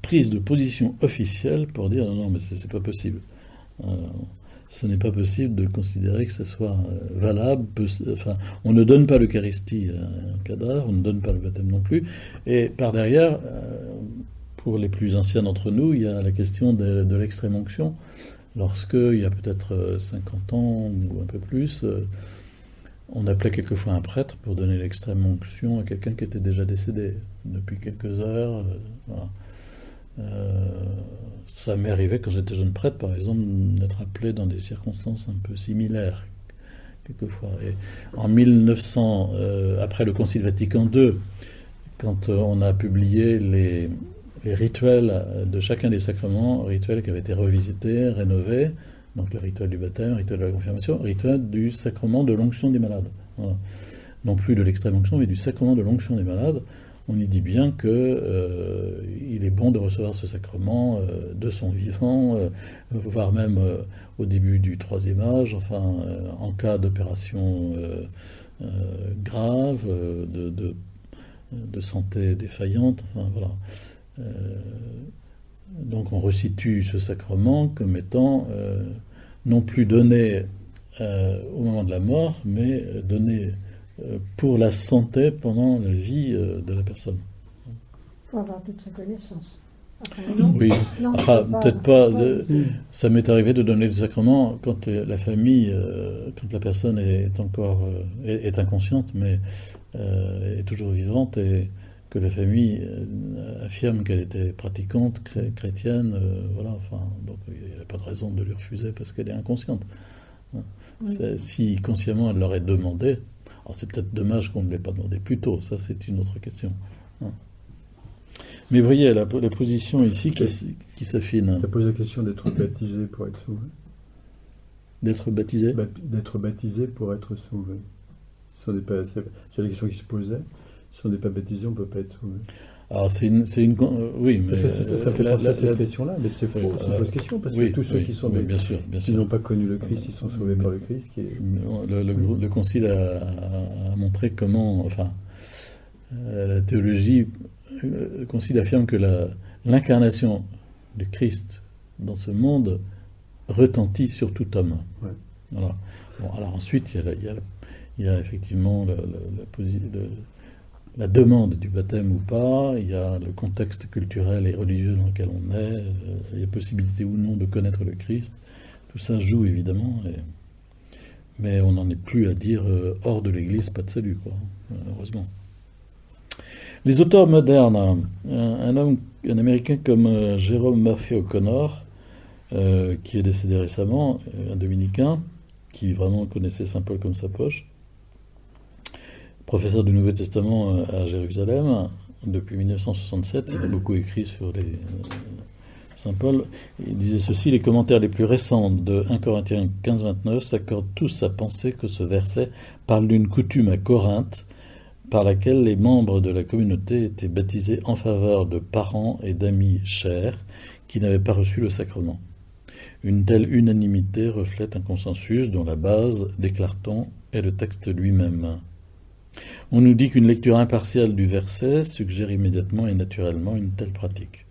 prise de position officielle pour dire non, mais c'est pas possible. Ce n'est pas possible de considérer que ce soit valable. Enfin, on ne donne pas l'Eucharistie à un cadavre, on ne donne pas le baptême non plus. Et par derrière, pour les plus anciens d'entre nous, il y a la question de l'extrême-onction. Lorsqu'il y a peut-être 50 ans ou un peu plus, on appelait quelquefois un prêtre pour donner l'extrême-onction à quelqu'un qui était déjà décédé depuis quelques heures. Voilà. Ça m'est arrivé quand j'étais jeune prêtre, par exemple, d'être appelé dans des circonstances un peu similaires. quelquefois. Et en 1900, après le Concile Vatican II, quand on a publié les rituels de chacun des sacrements, rituels qui avaient été revisités, rénovés, donc le rituel du baptême, le rituel de la confirmation, le rituel du sacrement de l'onction des malades. Voilà. Non plus de l'extrême onction, mais du sacrement de l'onction des malades. On y dit bien que il est bon de recevoir ce sacrement de son vivant, voire même au début du troisième âge, enfin, en cas d'opération grave, de santé défaillante, enfin voilà. Donc on resitue ce sacrement comme étant non plus donné au moment de la mort, mais donné pour la santé pendant la vie de la personne. Il faut avoir toute sa connaissance. Enfin, Oui, non, enfin, peut-être pas. Ça m'est arrivé de donner le sacrement quand la famille, quand la personne est encore est inconsciente, mais est toujours vivante et que la famille affirme qu'elle était pratiquante, chrétienne, voilà. Enfin, donc il n'y avait pas de raison de lui refuser parce qu'elle est inconsciente. Oui. Si consciemment elle l'aurait demandé, alors c'est peut-être dommage qu'on ne l'ait pas demandé plus tôt. Ça, c'est une autre question. Mais vous voyez la position ici qui s'affine. Ça pose la question d'être baptisé pour être sauvé. D'être baptisé. D'être baptisé pour être sauvé. C'est la question qui se posait. Si on n'est pas baptisé, on ne peut pas être sauvé. Alors oui, mais ça fait penser à cette question-là, mais c'est faux, c'est une fausse question, parce que tous ceux qui sont bien sûr. qui n'ont pas connu le Christ, ils sont sauvés par le Christ. Le Concile a montré comment, enfin, la théologie, le Concile affirme que l'incarnation du Christ dans ce monde retentit sur tout homme. Ouais. Voilà. Bon, alors ensuite, il y a effectivement la demande du baptême ou pas, il y a le contexte culturel et religieux dans lequel on est, il y a possibilité ou non de connaître le Christ. Tout ça joue évidemment, mais on n'en est plus à dire hors de l'Église, pas de salut, quoi, heureusement. Les auteurs modernes, un Américain comme Jerome Murphy O'Connor, qui est décédé récemment, un dominicain, qui vraiment connaissait Saint Paul comme sa poche, professeur du Nouveau Testament à Jérusalem depuis 1967, il a beaucoup écrit sur Saint Paul. Il disait ceci: les commentaires les plus récents de 1 Corinthiens 15-29 s'accordent tous à penser que ce verset parle d'une coutume à Corinthe par laquelle les membres de la communauté étaient baptisés en faveur de parents et d'amis chers qui n'avaient pas reçu le sacrement. Une telle unanimité reflète un consensus dont la base, déclare-t-on, est le texte lui-même. On nous dit qu'une lecture impartiale du verset suggère immédiatement et naturellement une telle pratique.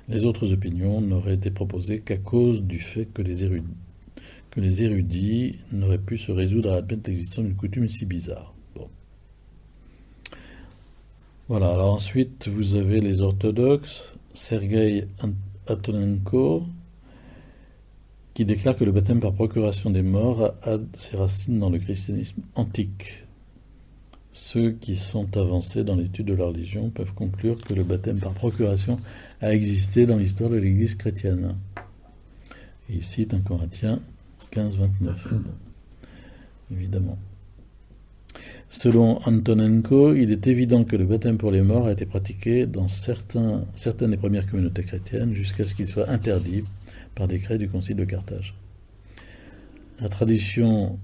Les autres opinions n'auraient été proposées qu'à cause du fait que les érudits n'auraient pu se résoudre à admettre l'existence d'une coutume si bizarre. Bon. Voilà, alors ensuite vous avez les orthodoxes, Sergueï Antonenko, qui déclare que le baptême par procuration des morts a ses racines dans le christianisme antique. Ceux qui sont avancés dans l'étude de la religion peuvent conclure que le baptême par procuration a existé dans l'histoire de l'Église chrétienne. Et il cite 1 Corinthiens 15-29, évidemment. Selon Antonenko, il est évident que le baptême pour les morts a été pratiqué dans certaines des premières communautés chrétiennes jusqu'à ce qu'il soit interdit par décret du Concile de Carthage. La tradition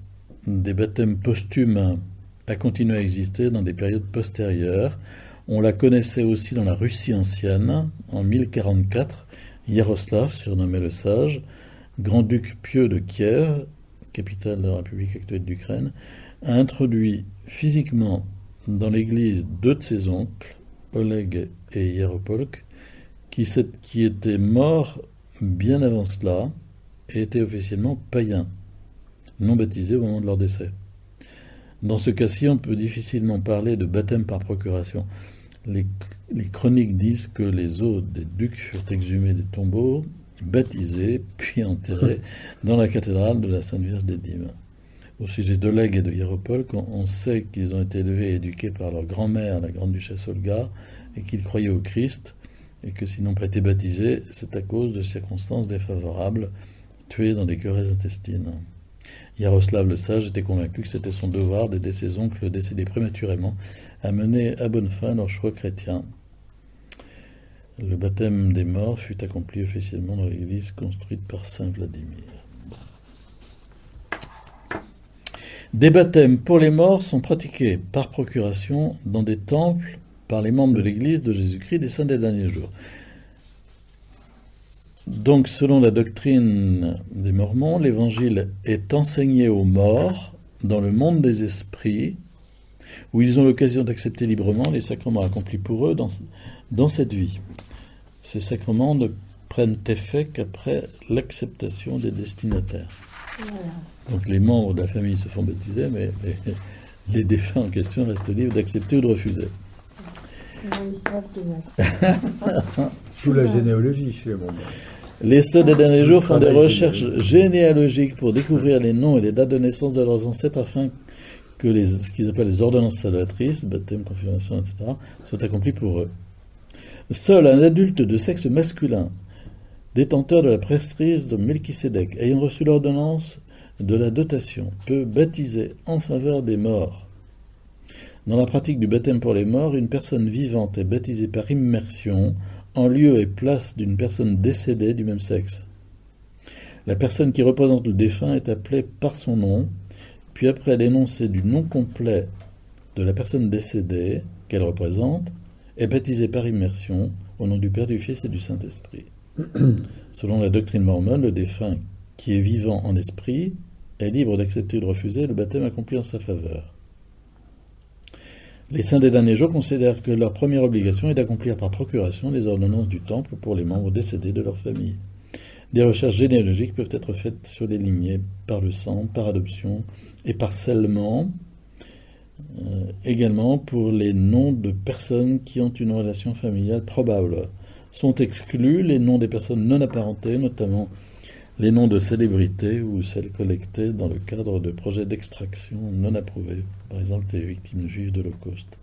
des baptêmes posthumes a continué à exister dans des périodes postérieures. On la connaissait aussi dans la Russie ancienne. En 1044, Yaroslav, surnommé le Sage, grand-duc pieux de Kiev, capitale de la République actuelle d'Ukraine, a introduit physiquement dans l'église deux de ses oncles, Oleg et Yaropolk, qui étaient morts bien avant cela et étaient officiellement païens, non baptisés au moment de leur décès. Dans ce cas-ci, on peut difficilement parler de baptême par procuration. Les chroniques disent que les os des ducs furent exhumés des tombeaux, baptisés, puis enterrés dans la cathédrale de la Sainte Vierge des Dîmes. Au sujet d'Oleg et de Yaropolk, on sait qu'ils ont été élevés et éduqués par leur grand-mère, la grande-duchesse Olga, et qu'ils croyaient au Christ, et que s'ils n'ont pas été baptisés, c'est à cause de circonstances défavorables, tués dans des querelles intestines. Yaroslav le Sage était convaincu que c'était son devoir d'aider ses oncles décédés prématurément à mener à bonne fin leur choix chrétien. Le baptême des morts fut accompli officiellement dans l'église construite par saint Vladimir. Des baptêmes pour les morts sont pratiqués par procuration dans des temples par les membres de l'église de Jésus-Christ des saints des derniers jours. Donc, selon la doctrine des Mormons, l'évangile est enseigné aux morts dans le monde des esprits, où ils ont l'occasion d'accepter librement les sacrements accomplis pour eux dans cette vie. Ces sacrements ne prennent effet qu'après l'acceptation des destinataires. Voilà. Donc les membres de la famille se font baptiser, mais les défunts en question restent libres d'accepter ou de refuser. Ils savent qu'ils acceptent. Tout la généalogie chez les Mormons. Les saints des derniers jours font des Travail recherches généalogiques pour découvrir les noms et les dates de naissance de leurs ancêtres afin que ce qu'ils appellent les ordonnances salvatrices, baptême, confirmation, etc., soient accomplies pour eux. Seul un adulte de sexe masculin, détenteur de la prestrise de Melchisédek, ayant reçu l'ordonnance de la dotation, peut baptiser en faveur des morts. Dans la pratique du baptême pour les morts, une personne vivante est baptisée par immersion en lieu et place d'une personne décédée du même sexe. La personne qui représente le défunt est appelée par son nom, puis après l'énoncé du nom complet de la personne décédée qu'elle représente, est baptisée par immersion au nom du Père, du Fils et du Saint-Esprit. Selon la doctrine mormone, le défunt qui est vivant en esprit est libre d'accepter ou de refuser le baptême accompli en sa faveur. Les saints des derniers jours considèrent que leur première obligation est d'accomplir par procuration les ordonnances du temple pour les membres décédés de leur famille. Des recherches généalogiques peuvent être faites sur les lignées par le sang, par adoption et par scellement, également pour les noms de personnes qui ont une relation familiale probable. Sont exclus les noms des personnes non apparentées, notamment les noms de célébrités ou celles collectées dans le cadre de projets d'extraction non approuvés, par exemple des victimes juives de l'Holocauste.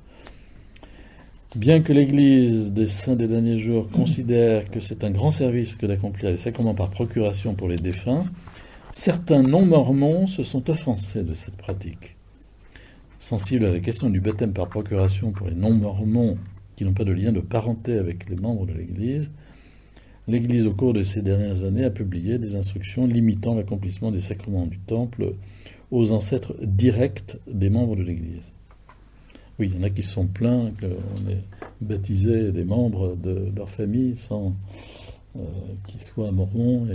Bien que l'Église des Saints des Derniers Jours considère que c'est un grand service que d'accomplir les sacrements par procuration pour les défunts, certains non-mormons se sont offensés de cette pratique. Sensible à la question du baptême par procuration pour les non-mormons qui n'ont pas de lien de parenté avec les membres de l'Église, l'Église, au cours de ces dernières années, a publié des instructions limitant l'accomplissement des sacrements du Temple aux ancêtres directs des membres de l'Église. Oui, il y en a qui se sont plaints qu'on ait baptisé des membres de leur famille sans qu'ils soient mormons.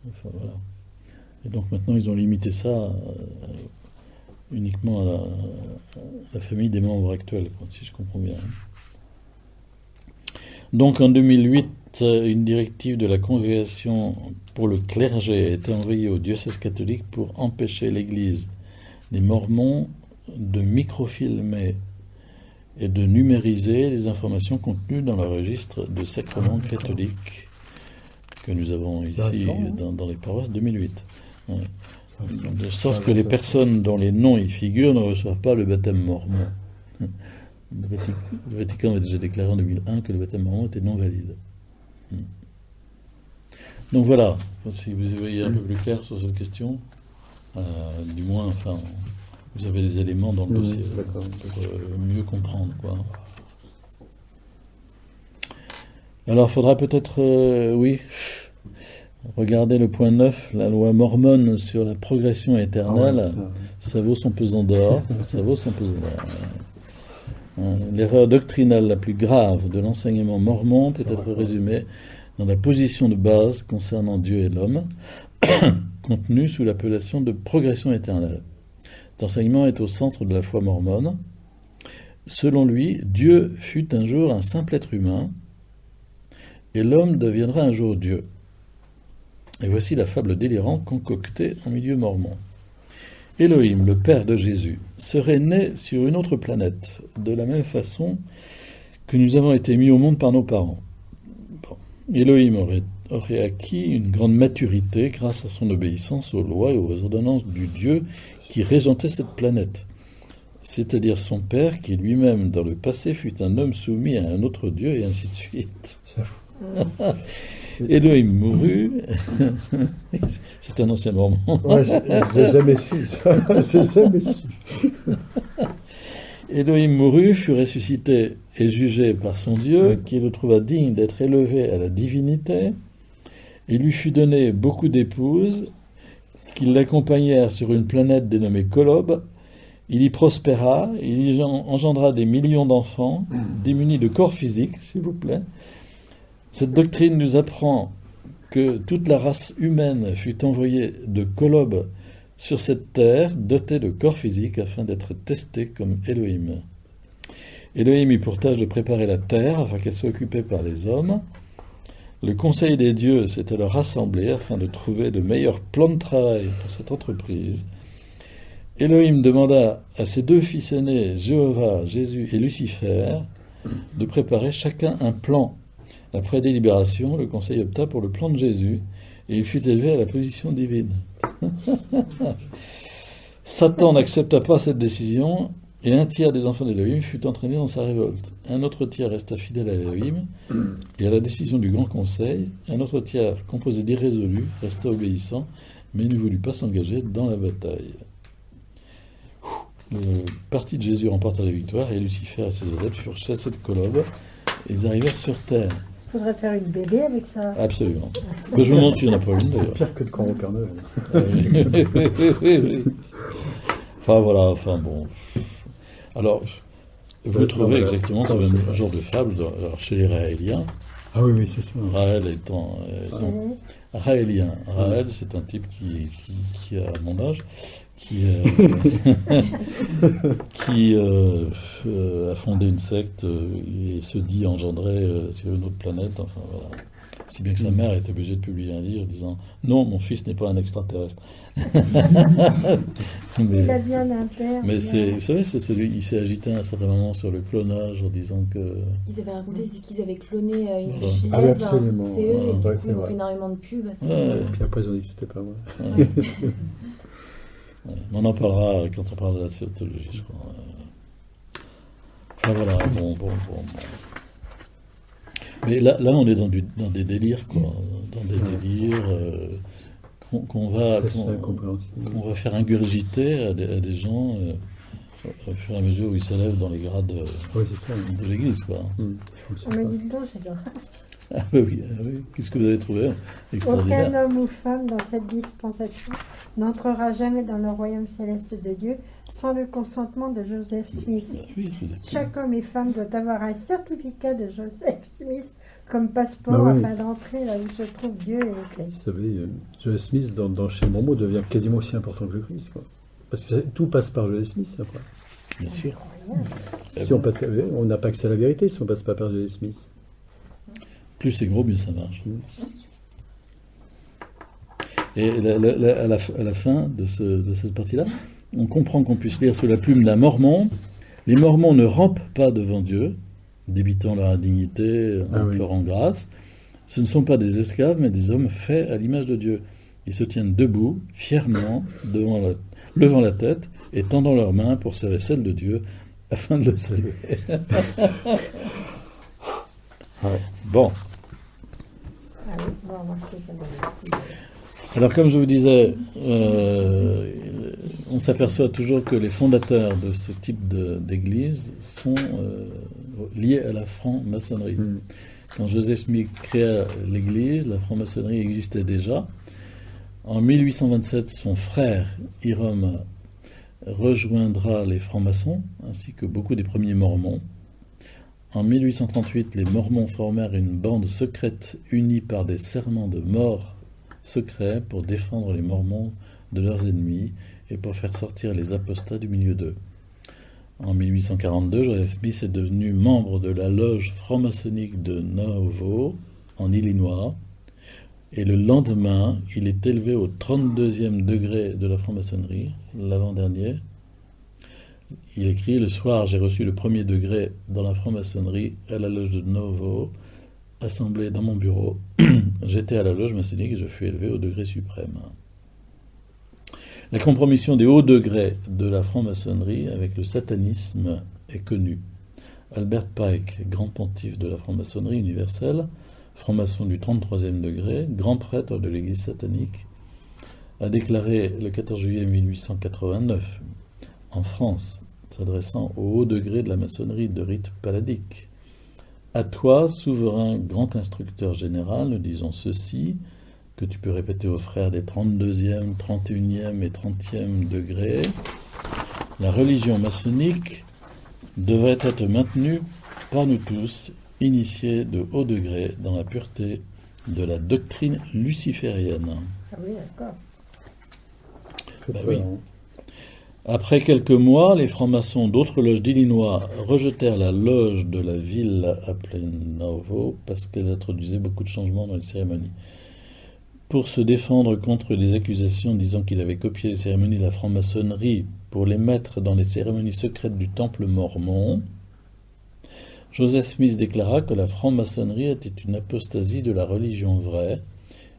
Enfin, voilà. Et donc maintenant, ils ont limité ça uniquement à la famille des membres actuels, si je comprends bien. Donc en 2008, une directive de la Congrégation pour le clergé a été envoyée au diocèse catholique pour empêcher l'Église des Mormons de microfilmer et de numériser les informations contenues dans le registre de sacrements catholiques que nous avons ici dans les paroisses 2008. Ouais. De sorte que les personnes dont les noms y figurent ne reçoivent pas le baptême mormon. Le Vatican avait déjà déclaré en 2001 que le baptême mormon était non valide. Donc voilà, si vous voyez un peu plus clair sur cette question, du moins, enfin, vous avez des éléments dans le dossier pour mieux comprendre, quoi. Alors, il faudra peut-être, regarder le point 9, la loi mormone sur la progression éternelle. Ça vaut son pesant d'or. Ça vaut son pesant d'or. L'erreur doctrinale la plus grave de l'enseignement mormon peut être résumée dans la position de base concernant Dieu et l'homme, contenue sous l'appellation de progression éternelle. Cet enseignement est au centre de la foi mormone. Selon lui, Dieu fut un jour un simple être humain, et l'homme deviendra un jour Dieu. Et voici la fable délirante concoctée en milieu mormon. Elohim, le père de Jésus, serait né sur une autre planète, de la même façon que nous avons été mis au monde par nos parents. Elohim aurait acquis une grande maturité grâce à son obéissance aux lois et aux ordonnances du Dieu qui régentait cette planète, c'est-à-dire son père qui lui-même dans le passé fut un homme soumis à un autre Dieu et ainsi de suite. Elohim mourut. C'est un ancien mormon. Ouais, j'ai jamais su ça. J'ai jamais su. Elohim mourut, fut ressuscité et jugé par son Dieu, qui le trouva digne d'être élevé à la divinité. Il lui fut donné beaucoup d'épouses, qui l'accompagnèrent sur une planète dénommée Kolob. Il y prospéra, il y engendra des millions d'enfants, démunis de corps physique, s'il vous plaît. Cette doctrine nous apprend que toute la race humaine fut envoyée de Kolob sur cette terre, dotée de corps physique, afin d'être testée comme Elohim. Elohim eut pour tâche de préparer la terre, afin qu'elle soit occupée par les hommes. Le conseil des dieux s'est alors rassemblé afin de trouver le meilleur plan de travail pour cette entreprise. Elohim demanda à ses deux fils aînés, Jéhovah, Jésus et Lucifer, de préparer chacun un plan. Après délibération, le conseil opta pour le plan de Jésus, et il fut élevé à la position divine. Satan n'accepta pas cette décision, et un tiers des enfants d'Elohim fut entraîné dans sa révolte. Un autre tiers resta fidèle à Elohim et à la décision du grand conseil. Un autre tiers, composé d'irrésolus, resta obéissant, mais ne voulut pas s'engager dans la bataille. Le parti de Jésus remporta la victoire, et Lucifer et ses adeptes furent chassés de Kolob, et ils arrivèrent sur terre. Il faudrait faire une bébé avec ça. Absolument. Mais je me demande s'il n'y en a pas une, C'est d'ailleurs. pire que de quand au Père Noël. Oui. Enfin, voilà, enfin bon. Alors, vous trouvez exactement ce même genre de fable alors, chez les Raéliens. Ah oui, c'est ça. Raël étant Raélien. Raël, c'est un type qui a mon âge, qui a fondé une secte et se dit engendré sur une autre planète. Enfin, voilà. Si bien que sa mère est obligée de publier un livre disant « Non, mon fils n'est pas un extraterrestre. » Il a bien un père. Mais vous savez, c'est celui, il s'est agité à un certain moment sur le clonage en disant que... Ils avaient raconté qu'ils avaient cloné une Ouais. fille. Ah oui, absolument. C'est eux, et Ouais, du coup, c'est ils ont vrai. fait énormément de pubs. À ce Ouais. moment-là. Puis après, ils ont dit que c'était pas moi. Ouais. Ouais. On en parlera quand on parlera de la scientologie, je crois. Enfin voilà, bon. Mais là on est dans des délires, quoi. Dans des délires qu'on va faire ingurgiter à des gens au fur et à mesure où ils s'élèvent dans les grades Oui, c'est ça. de l'Église, quoi. Mais dites donc, c'est grave. Ah bah oui, qu'est-ce que vous avez trouvé extraordinaire? Aucun homme ou femme dans cette dispensation n'entrera jamais dans le royaume céleste de Dieu sans le consentement de Joseph Smith. Oui, je vous ai dit. Chaque homme et femme doit avoir un certificat de Joseph Smith comme passeport afin d'entrer là où se trouve Dieu et le Christ. Vous savez, Joseph Smith, dans chez Mormon, devient quasiment aussi important que le Christ, quoi. Parce que tout passe par Joseph Smith, après. Bien sûr. Si on passe, on n'a pas accès à la vérité si on passe pas par Joseph Smith. Plus c'est gros, mieux ça marche. Et à la fin de cette partie-là, on comprend qu'on puisse lire sous la plume d'un Mormon. Les Mormons ne rampent pas devant Dieu, débitant leur indignité, implorant grâce. Ce ne sont pas des esclaves, mais des hommes faits à l'image de Dieu. Ils se tiennent debout, fièrement, levant la tête et tendant leurs mains pour serrer celle de Dieu, afin de le saluer. Bon. Ah oui, on va remarquer ça dans le... Alors, comme je vous disais, on s'aperçoit toujours que les fondateurs de ce type d'église sont liés à la franc-maçonnerie. Quand Joseph Smith créa l'église, la franc-maçonnerie existait déjà. En 1827, son frère Hiram rejoindra les francs-maçons, ainsi que beaucoup des premiers mormons. En 1838, les mormons formèrent une bande secrète unie par des serments de mort secrets pour défendre les mormons de leurs ennemis et pour faire sortir les apostats du milieu d'eux. En 1842, Joseph Smith est devenu membre de la loge franc-maçonnique de Nauvoo, en Illinois, et le lendemain, il est élevé au 32e degré de la franc-maçonnerie, l'avant-dernier. Il écrit « Le soir, j'ai reçu le premier degré dans la franc-maçonnerie à la loge de Nauvoo, assemblé dans mon bureau. J'étais à la loge maçonnique et je fus élevé au degré suprême. » La compromission des hauts degrés de la franc-maçonnerie avec le satanisme est connue. Albert Pike, grand pontife de la franc-maçonnerie universelle, franc-maçon du 33e degré, grand prêtre de l'Église satanique, a déclaré le 14 juillet 1889 en France, s'adressant au haut degré de la maçonnerie de rite paladique: à toi, souverain grand instructeur général, nous disons ceci, que tu peux répéter aux frères des 32e, 31e et 30e degrés. La religion maçonnique devrait être maintenue par nous tous, initiés de haut degré dans la pureté de la doctrine luciférienne. Ah oui, d'accord. Bah oui. Après quelques mois, les francs-maçons d'autres loges d'Illinois rejetèrent la loge de la ville appelée Nauvoo parce qu'elle introduisait beaucoup de changements dans les cérémonies. Pour se défendre contre des accusations disant qu'il avait copié les cérémonies de la franc-maçonnerie pour les mettre dans les cérémonies secrètes du temple mormon, Joseph Smith déclara que la franc-maçonnerie était une apostasie de la religion vraie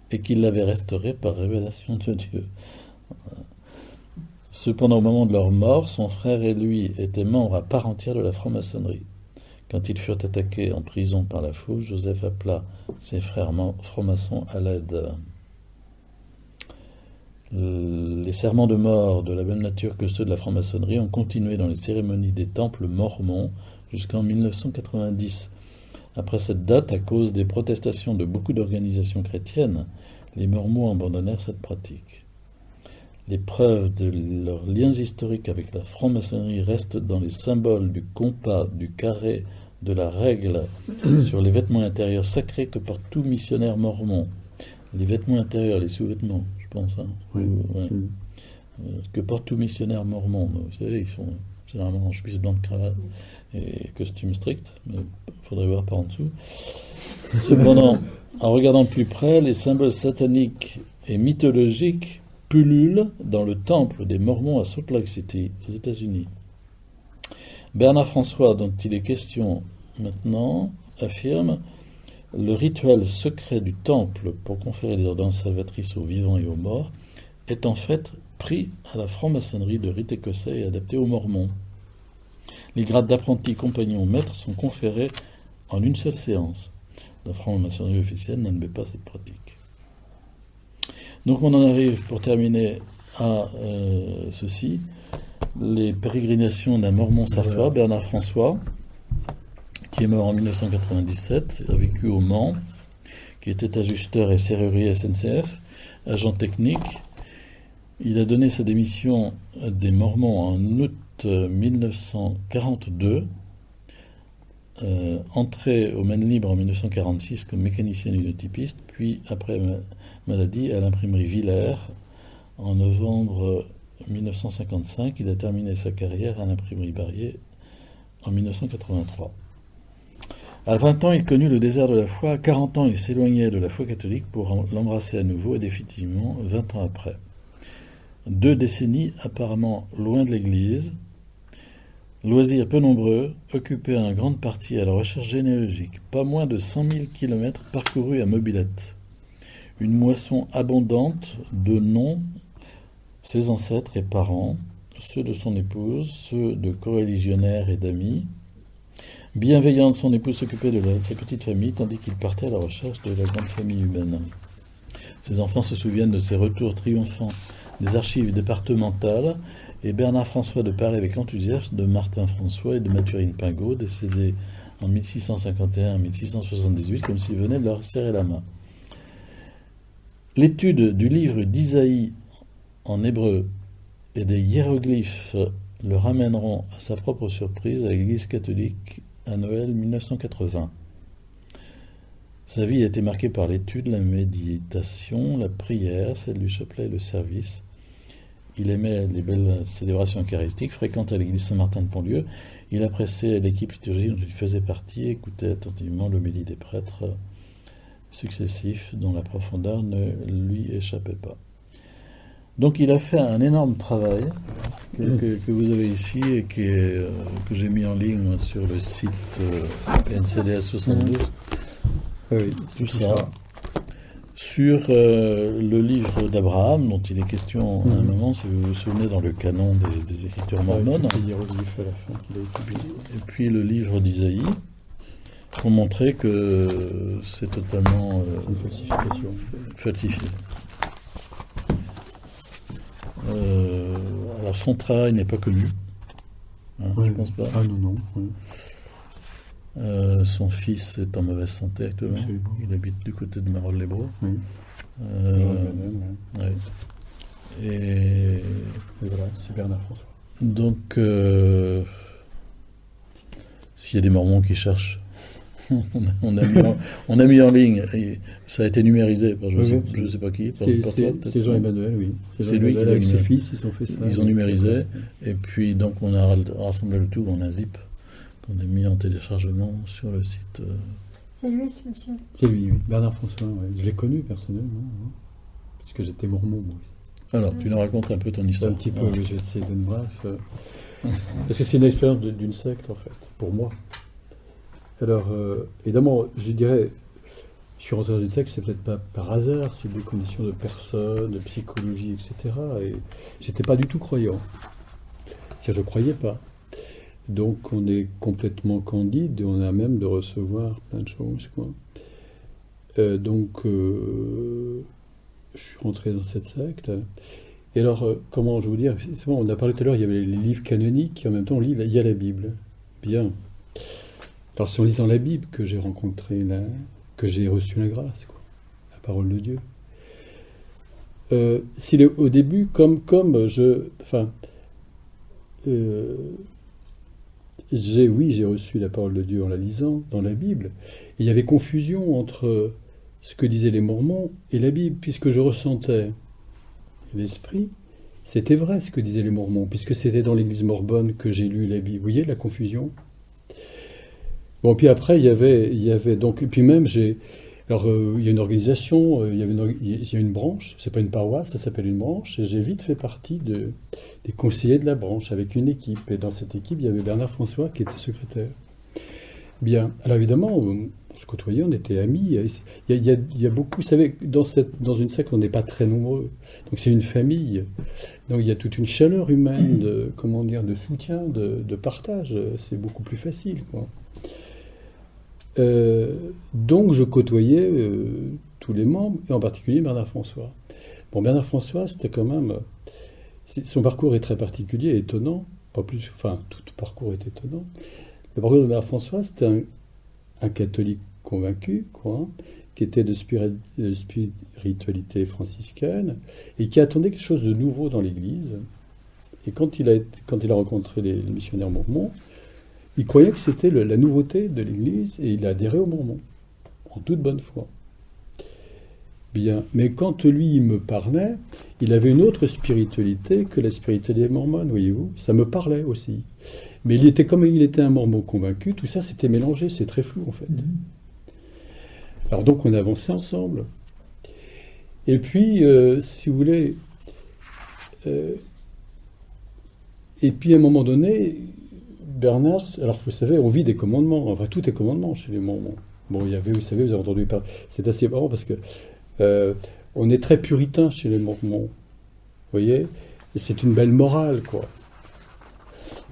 et qu'il l'avait restaurée par révélation de Dieu. Cependant, au moment de leur mort, son frère et lui étaient membres à part entière de la franc-maçonnerie. Quand ils furent attaqués en prison par la foule, Joseph appela ses frères francs-maçons à l'aide. Les serments de mort de la même nature que ceux de la franc-maçonnerie ont continué dans les cérémonies des temples mormons jusqu'en 1990. Après cette date, à cause des protestations de beaucoup d'organisations chrétiennes, les Mormons abandonnèrent cette pratique. Les preuves de leurs liens historiques avec la franc-maçonnerie restent dans les symboles du compas, du carré, de la règle sur les vêtements intérieurs sacrés que porte tout missionnaire mormon. Les vêtements intérieurs, les sous-vêtements, je pense, hein, Oui. ouais, que porte tout missionnaire mormon. Vous savez, ils sont généralement en chemise blanche, cravate et costume strict, mais il faudrait voir par en dessous. Cependant, en regardant de plus près, les symboles sataniques et mythologiques pullulent dans le temple des Mormons à Salt Lake City, aux États-Unis. Bernard François, dont il est question maintenant, affirme: le rituel secret du temple pour conférer des ordonnances salvatrices aux vivants et aux morts est en fait pris à la franc-maçonnerie de rite écossais et adapté aux Mormons. Les grades d'apprenti, compagnon, maître sont conférés en une seule séance. La franc-maçonnerie officielle n'admet pas cette pratique. Donc on en arrive, pour terminer, à ceci: les pérégrinations d'un Mormon sartois, Bernard François, qui est mort en 1997, a vécu au Mans, qui était ajusteur et serrurier SNCF, agent technique. Il a donné sa démission des Mormons en août 1942, entré au Maine Libre en 1946 comme mécanicien linotypiste, puis après maladie à l'imprimerie Villers en novembre 1955. Il a terminé sa carrière à l'imprimerie Barrier en 1983. À 20 ans, il connut le désert de la foi. À 40 ans, il s'éloignait de la foi catholique pour l'embrasser à nouveau, et définitivement 20 ans après. 2 décennies apparemment loin de l'Église, loisirs peu nombreux, occupés en grande partie à la recherche généalogique, pas moins de 100 000 km parcourus à mobilette. Une moisson abondante de noms, ses ancêtres et parents, ceux de son épouse, ceux de coreligionnaires et d'amis. Bienveillante, son épouse s'occupait de sa petite famille, tandis qu'il partait à la recherche de la grande famille humaine. Ses enfants se souviennent de ses retours triomphants des archives départementales, et Bernard François de parler avec enthousiasme de Martin François et de Mathurine Pingot, décédés en 1651-1678, comme s'il venait de leur serrer la main. L'étude du livre d'Isaïe en hébreu et des hiéroglyphes le ramèneront à sa propre surprise à l'Église catholique à Noël 1980. Sa vie a été marquée par l'étude, la méditation, la prière, celle du chapelet et le service. Il aimait les belles célébrations eucharistiques, fréquentait l'église Saint-Martin de Pontlieu. Il appréciait l'équipe liturgique dont il faisait partie, écoutait attentivement l'homélie des prêtres successifs dont la profondeur ne lui échappait pas. Donc il a fait un énorme travail que vous avez ici et que j'ai mis en ligne sur le site NCDS 72. Oui, Tout ça. Sur le livre d'Abraham, dont il est question à un moment, si vous vous souvenez, dans le canon des Écritures mormones. Les hiéroglyphes à la fin qu'il a publié. Et puis le livre d'Isaïe. pour montrer que c'est totalement C'est une falsification. falsifié. Alors son travail n'est pas connu, hein, Ouais. je pense pas. Ah non. Son fils est en mauvaise santé actuellement. Absolument. Il habite du côté de Marolles-les-Beaux. Oui. Ouais. Et Et voilà, c'est Bernard François. donc, s'il y a des Mormons qui cherchent, on a mis en ligne, et ça a été numérisé par je ne sais pas qui, par toi, peut-être. C'est Jean-Emmanuel, oui. C'est lui qui l'a avec ses numé- fils, ils ont fait ça. Ils ont numérisé, et puis donc on a rassemblé le tout en un zip qu'on a mis en téléchargement sur le site. C'est lui, ce monsieur. C'est lui, oui. Bernard François, ouais. Je l'ai connu personnellement, hein, puisque j'étais mormon, moi aussi. Alors, tu nous racontes un peu ton C'est histoire. un petit peu, oui, j'ai essayé de me bref. Parce que c'est une expérience d'une secte, en fait, pour moi. Alors, évidemment, je dirais, je suis rentré dans une secte, c'est peut-être pas par hasard, c'est des conditions de personnes, de psychologie, etc. Et j'étais pas du tout croyant. C'est-à-dire, je croyais pas. Donc, on est complètement candide et on a même de recevoir plein de choses, quoi. Je suis rentré dans cette secte. Et alors, comment je vous dire, c'est bon, on a parlé tout à l'heure, il y avait les livres canoniques, et en même temps, il y a la Bible. Bien. Alors, c'est en lisant la Bible que j'ai rencontré que j'ai reçu la grâce, quoi, la parole de Dieu. Au début, j'ai reçu la parole de Dieu en la lisant dans la Bible. Et il y avait confusion entre ce que disaient les Mormons et la Bible, puisque je ressentais l'esprit. C'était vrai ce que disaient les Mormons, puisque c'était dans l'église mormone que j'ai lu la Bible. Vous voyez la confusion? Bon, puis après, il y avait donc, et puis même, il y a une organisation, il y a une branche, c'est pas une paroisse, ça s'appelle une branche, et j'ai vite fait partie des conseillers de la branche avec une équipe. Et dans cette équipe, il y avait Bernard François qui était secrétaire. Bien, alors évidemment, on se côtoyait, on était amis. Il y a beaucoup, vous savez, dans une secte, on n'est pas très nombreux. Donc c'est une famille. Donc il y a toute une chaleur humaine, de soutien, de partage. C'est beaucoup plus facile, quoi. Donc je côtoyais tous les membres, et en particulier Bernard François. Bon, Bernard François, c'était quand même... Son parcours est très particulier, étonnant. Pas plus, enfin, tout parcours est étonnant. Le parcours de Bernard François, c'était un catholique convaincu, quoi, qui était de spiritualité franciscaine, et qui attendait quelque chose de nouveau dans l'Église. Et quand il a rencontré les missionnaires mormons, il croyait que c'était la nouveauté de l'Église, et il a adhéré aux Mormons, en toute bonne foi. Bien, mais quand lui, il me parlait, il avait une autre spiritualité que la spiritualité mormone, voyez-vous. Ça me parlait aussi. Mais comme il était un Mormon convaincu, tout ça s'était mélangé, c'est très flou en fait. Alors donc on avançait ensemble. Et puis, si vous voulez, et puis à un moment donné, Bernard, alors vous savez, on vit des commandements, enfin tout est commandement chez les Mormons. Bon, il y avait, vous savez, vous avez entendu parler, c'est assez marrant parce que on est très puritain chez les Mormons, vous voyez, et c'est une belle morale, quoi.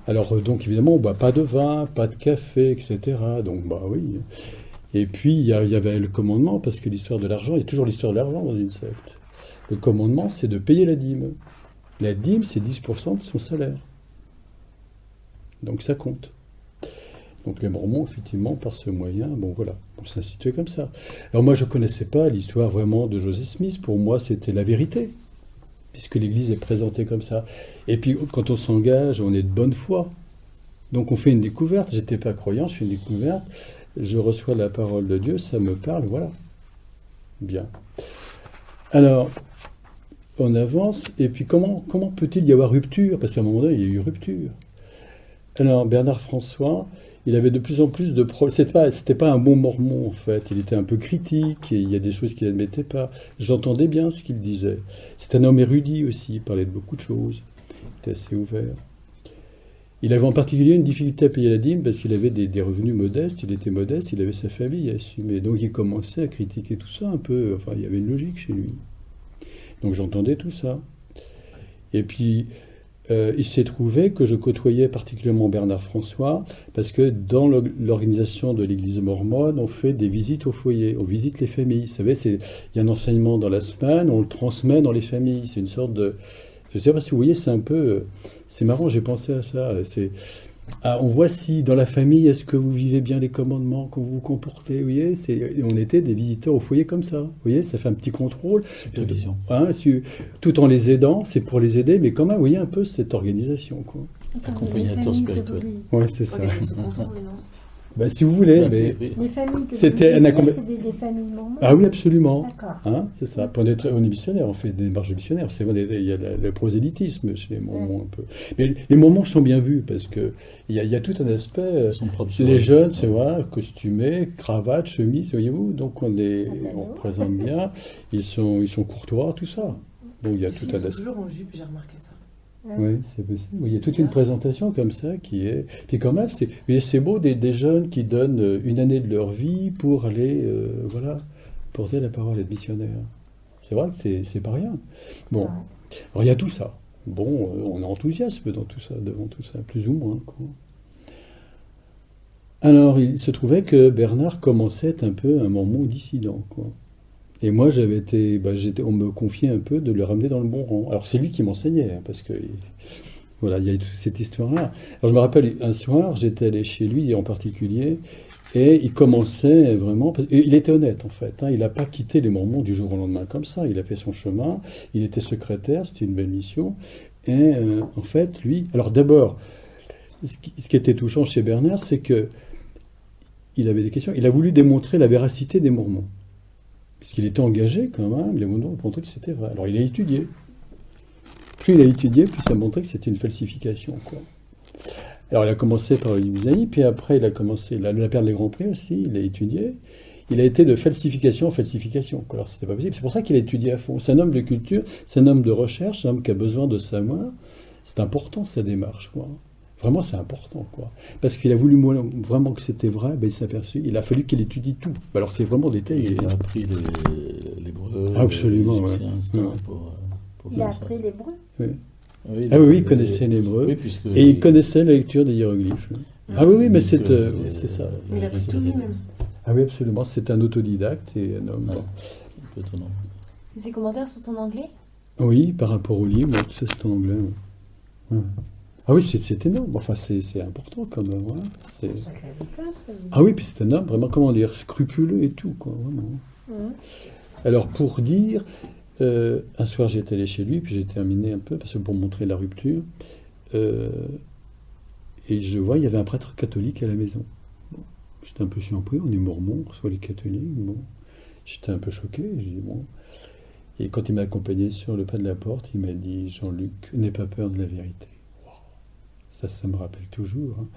Alors donc évidemment, on ne boit pas de vin, pas de café, etc. Donc bah oui. Et puis il y avait le commandement, parce que l'histoire de l'argent, il y a toujours l'histoire de l'argent dans une secte. Le commandement, c'est de payer la dîme. La dîme, c'est 10% de son salaire. Donc ça compte. Donc les Mormons, effectivement, par ce moyen, bon voilà, on s'instituait comme ça. Alors moi, je ne connaissais pas l'histoire vraiment de Joseph Smith. Pour moi, c'était la vérité, puisque l'Église est présentée comme ça. Et puis, quand on s'engage, on est de bonne foi. Donc on fait une découverte. J'étais pas croyant, je fais une découverte. Je reçois la parole de Dieu, ça me parle, voilà. Bien. Alors, on avance, et puis comment peut-il y avoir rupture? Parce qu'à un moment donné, il y a eu rupture. Alors, Bernard François, il avait de plus en plus de problèmes. C'était pas un bon mormon, en fait. Il était un peu critique, et il y a des choses qu'il n'admettait pas. J'entendais bien ce qu'il disait. C'est un homme érudit aussi, il parlait de beaucoup de choses. Il était assez ouvert. Il avait en particulier une difficulté à payer la dîme parce qu'il avait des revenus modestes, il était modeste, il avait sa famille à assumer. Donc il commençait à critiquer tout ça un peu, enfin il y avait une logique chez lui. Donc j'entendais tout ça. Et puis, il s'est trouvé que je côtoyais particulièrement Bernard François, parce que dans l'organisation de l'Église mormone, on fait des visites au foyer, on visite les familles. Vous savez, il y a un enseignement dans la semaine, on le transmet dans les familles. C'est une sorte de... Je ne sais pas si vous voyez, c'est un peu... C'est marrant, j'ai pensé à ça. On voit si dans la famille, est-ce que vous vivez bien les commandements, comment vous vous comportez, vous voyez, on était des visiteurs au foyer comme ça, vous voyez, ça fait un petit contrôle. Supervision. Tout en les aidant, c'est pour les aider, mais quand même, vous voyez un peu cette organisation, quoi. Accompagnateur spirituel. Ouais, c'est ça. Organiser le contrôle, non. Ben, si vous voulez, mais... Les familles que C'était vous un visitez, accompa- c'est des familles mormons. Ah oui, absolument. D'accord. C'est ça. Pour on est missionnaires, on fait des démarches de missionnaires. C'est vrai, il y a le prosélytisme chez les Mormons un peu. Mais les Mormons sont bien vus parce que il y a tout un aspect. Son propre Les jeunes, sourire. c'est vrai, costumés, cravate, chemise, voyez-vous. Donc on Saint-Anneau. représente bien. Ils sont courtois, tout ça. Donc il y a Les tout filles un sont aspect. toujours en jupe, j'ai remarqué ça. Oui, c'est possible. Oui, il y a toute C'est une ça. présentation comme ça qui est. Puis quand même, c'est beau des jeunes qui donnent une année de leur vie pour aller, porter la parole, être missionnaire. C'est vrai que c'est pas rien. Bon, alors il y a tout ça. Bon, on est enthousiaste devant tout ça, plus ou moins, quoi. Alors, il se trouvait que Bernard commençait à être un peu un mormon dissident, quoi. Et moi, on me confiait un peu de le ramener dans le bon rang. Alors, c'est lui qui m'enseignait, hein, parce que, voilà, il y a toute cette histoire-là. Alors, je me rappelle, un soir, j'étais allé chez lui en particulier, et il commençait vraiment, il était honnête, en fait, hein, il n'a pas quitté les Mormons du jour au lendemain comme ça, il a fait son chemin, il était secrétaire, c'était une belle mission, et en fait, lui, alors d'abord, ce qui était touchant chez Bernard, c'est que il avait des questions, il a voulu démontrer la véracité des Mormons. Parce qu'il était engagé quand même, les Mormons montraient que c'était vrai. Alors il a étudié. Plus il a étudié, plus ça montrait que c'était une falsification, quoi. Alors il a commencé par le livre d'Isaïe, puis après il a commencé la perle des Grands Prix aussi, il a étudié. Il a été de falsification en falsification, quoi. Alors c'était pas possible. C'est pour ça qu'il a étudié à fond. C'est un homme de culture, c'est un homme de recherche, c'est un homme qui a besoin de savoir. C'est important sa démarche, quoi. Vraiment, c'est important, quoi. Parce qu'il a voulu vraiment que c'était vrai, ben, il s'est aperçu. Il a fallu qu'il étudie tout. Alors, c'est vraiment détaillé. Il a appris l'hébreu, Absolument, l'égyptien, etc. ouais. pour Il a faire ça. appris l'hébreu. Oui. Oui, Il connaissait l'hébreu. Oui, puisque Et il connaissait la lecture des hiéroglyphes. Oui, mais c'est ça. Il a appris tout lui-même. Ah oui, absolument. C'est un autodidacte et un homme. Ouais. Bon. Un peu étonnant. Ces commentaires sont en anglais? Oui, par rapport au livre, tout ça, c'est en anglais. Ouais. Ouais. Ah oui, c'est énorme. Enfin, c'est important quand même. Ouais. C'est- Sacré bouquin, ce livre. Ah oui, puis c'est un homme vraiment, comment dire, scrupuleux et tout, quoi, vraiment. Mhm. Alors, pour dire, un soir, j'étais allé chez lui, puis j'ai terminé un peu, parce que pour montrer la rupture, et je vois, il y avait un prêtre catholique à la maison. Bon, j'étais un peu surpris, on est mormon, on reçoit les catholiques, bon. J'étais un peu choqué, j'ai dit, bon. Et quand il m'a accompagné sur le pas de la porte, il m'a dit, Jean-Luc, n'aie pas peur de la vérité. Wow. Ça me rappelle toujours, hein.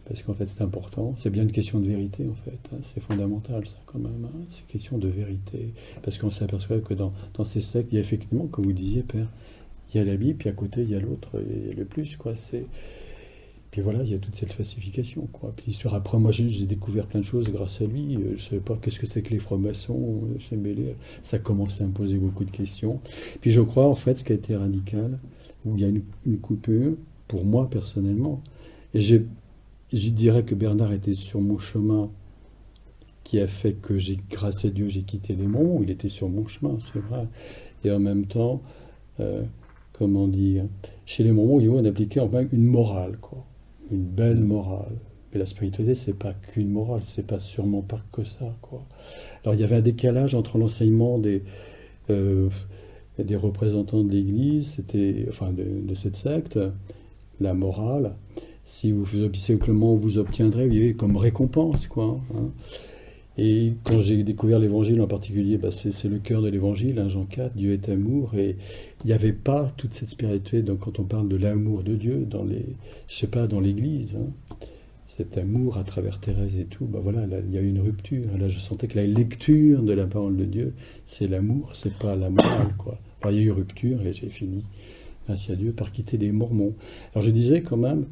Parce qu'en fait, c'est important. C'est bien une question de vérité, en fait, hein. C'est fondamental, ça, quand même, hein. C'est une question de vérité. Parce qu'on s'aperçoit que dans ces sectes, il y a effectivement, comme vous disiez, Père, il y a la Bible, puis à côté, il y a l'autre, et le plus, quoi. Puis voilà, il y a toute cette falsification, quoi. Puis l'histoire, après, moi, j'ai découvert plein de choses grâce à lui. Je ne savais pas qu'est-ce que c'est que les francs-maçons. J'ai mêlé. Ça commençait à me poser beaucoup de questions. Puis je crois, en fait, ce qui a été radical, où il y a une coupure, pour moi, personnellement, et je dirais que Bernard était sur mon chemin qui a fait que, grâce à Dieu, j'ai quitté les Mormons. Il était sur mon chemin, c'est vrai. Et en même temps, comment dire, chez les Mormons, on appliquait enfin une morale, quoi. Une belle morale. Mais la spiritualité, c'est pas qu'une morale, c'est pas sûrement pas que ça, quoi. Alors il y avait un décalage entre l'enseignement des représentants de l'Église, de cette secte, la morale. Si vous obéissez au clément, vous obtiendrez, vous voyez, comme récompense, quoi, hein. Et quand j'ai découvert l'Évangile en particulier, c'est le cœur de l'Évangile, hein, Jean 4, Dieu est amour, et il n'y avait pas toute cette spiritualité. Donc quand on parle de l'amour de Dieu dans l'Église, hein, cet amour à travers Thérèse et tout, voilà, là, il y a eu une rupture. Là, je sentais que la lecture de la parole de Dieu, c'est l'amour, c'est pas la morale, quoi. Alors, il y a eu rupture et j'ai fini, merci à Dieu, par quitter les Mormons. Alors je disais quand même,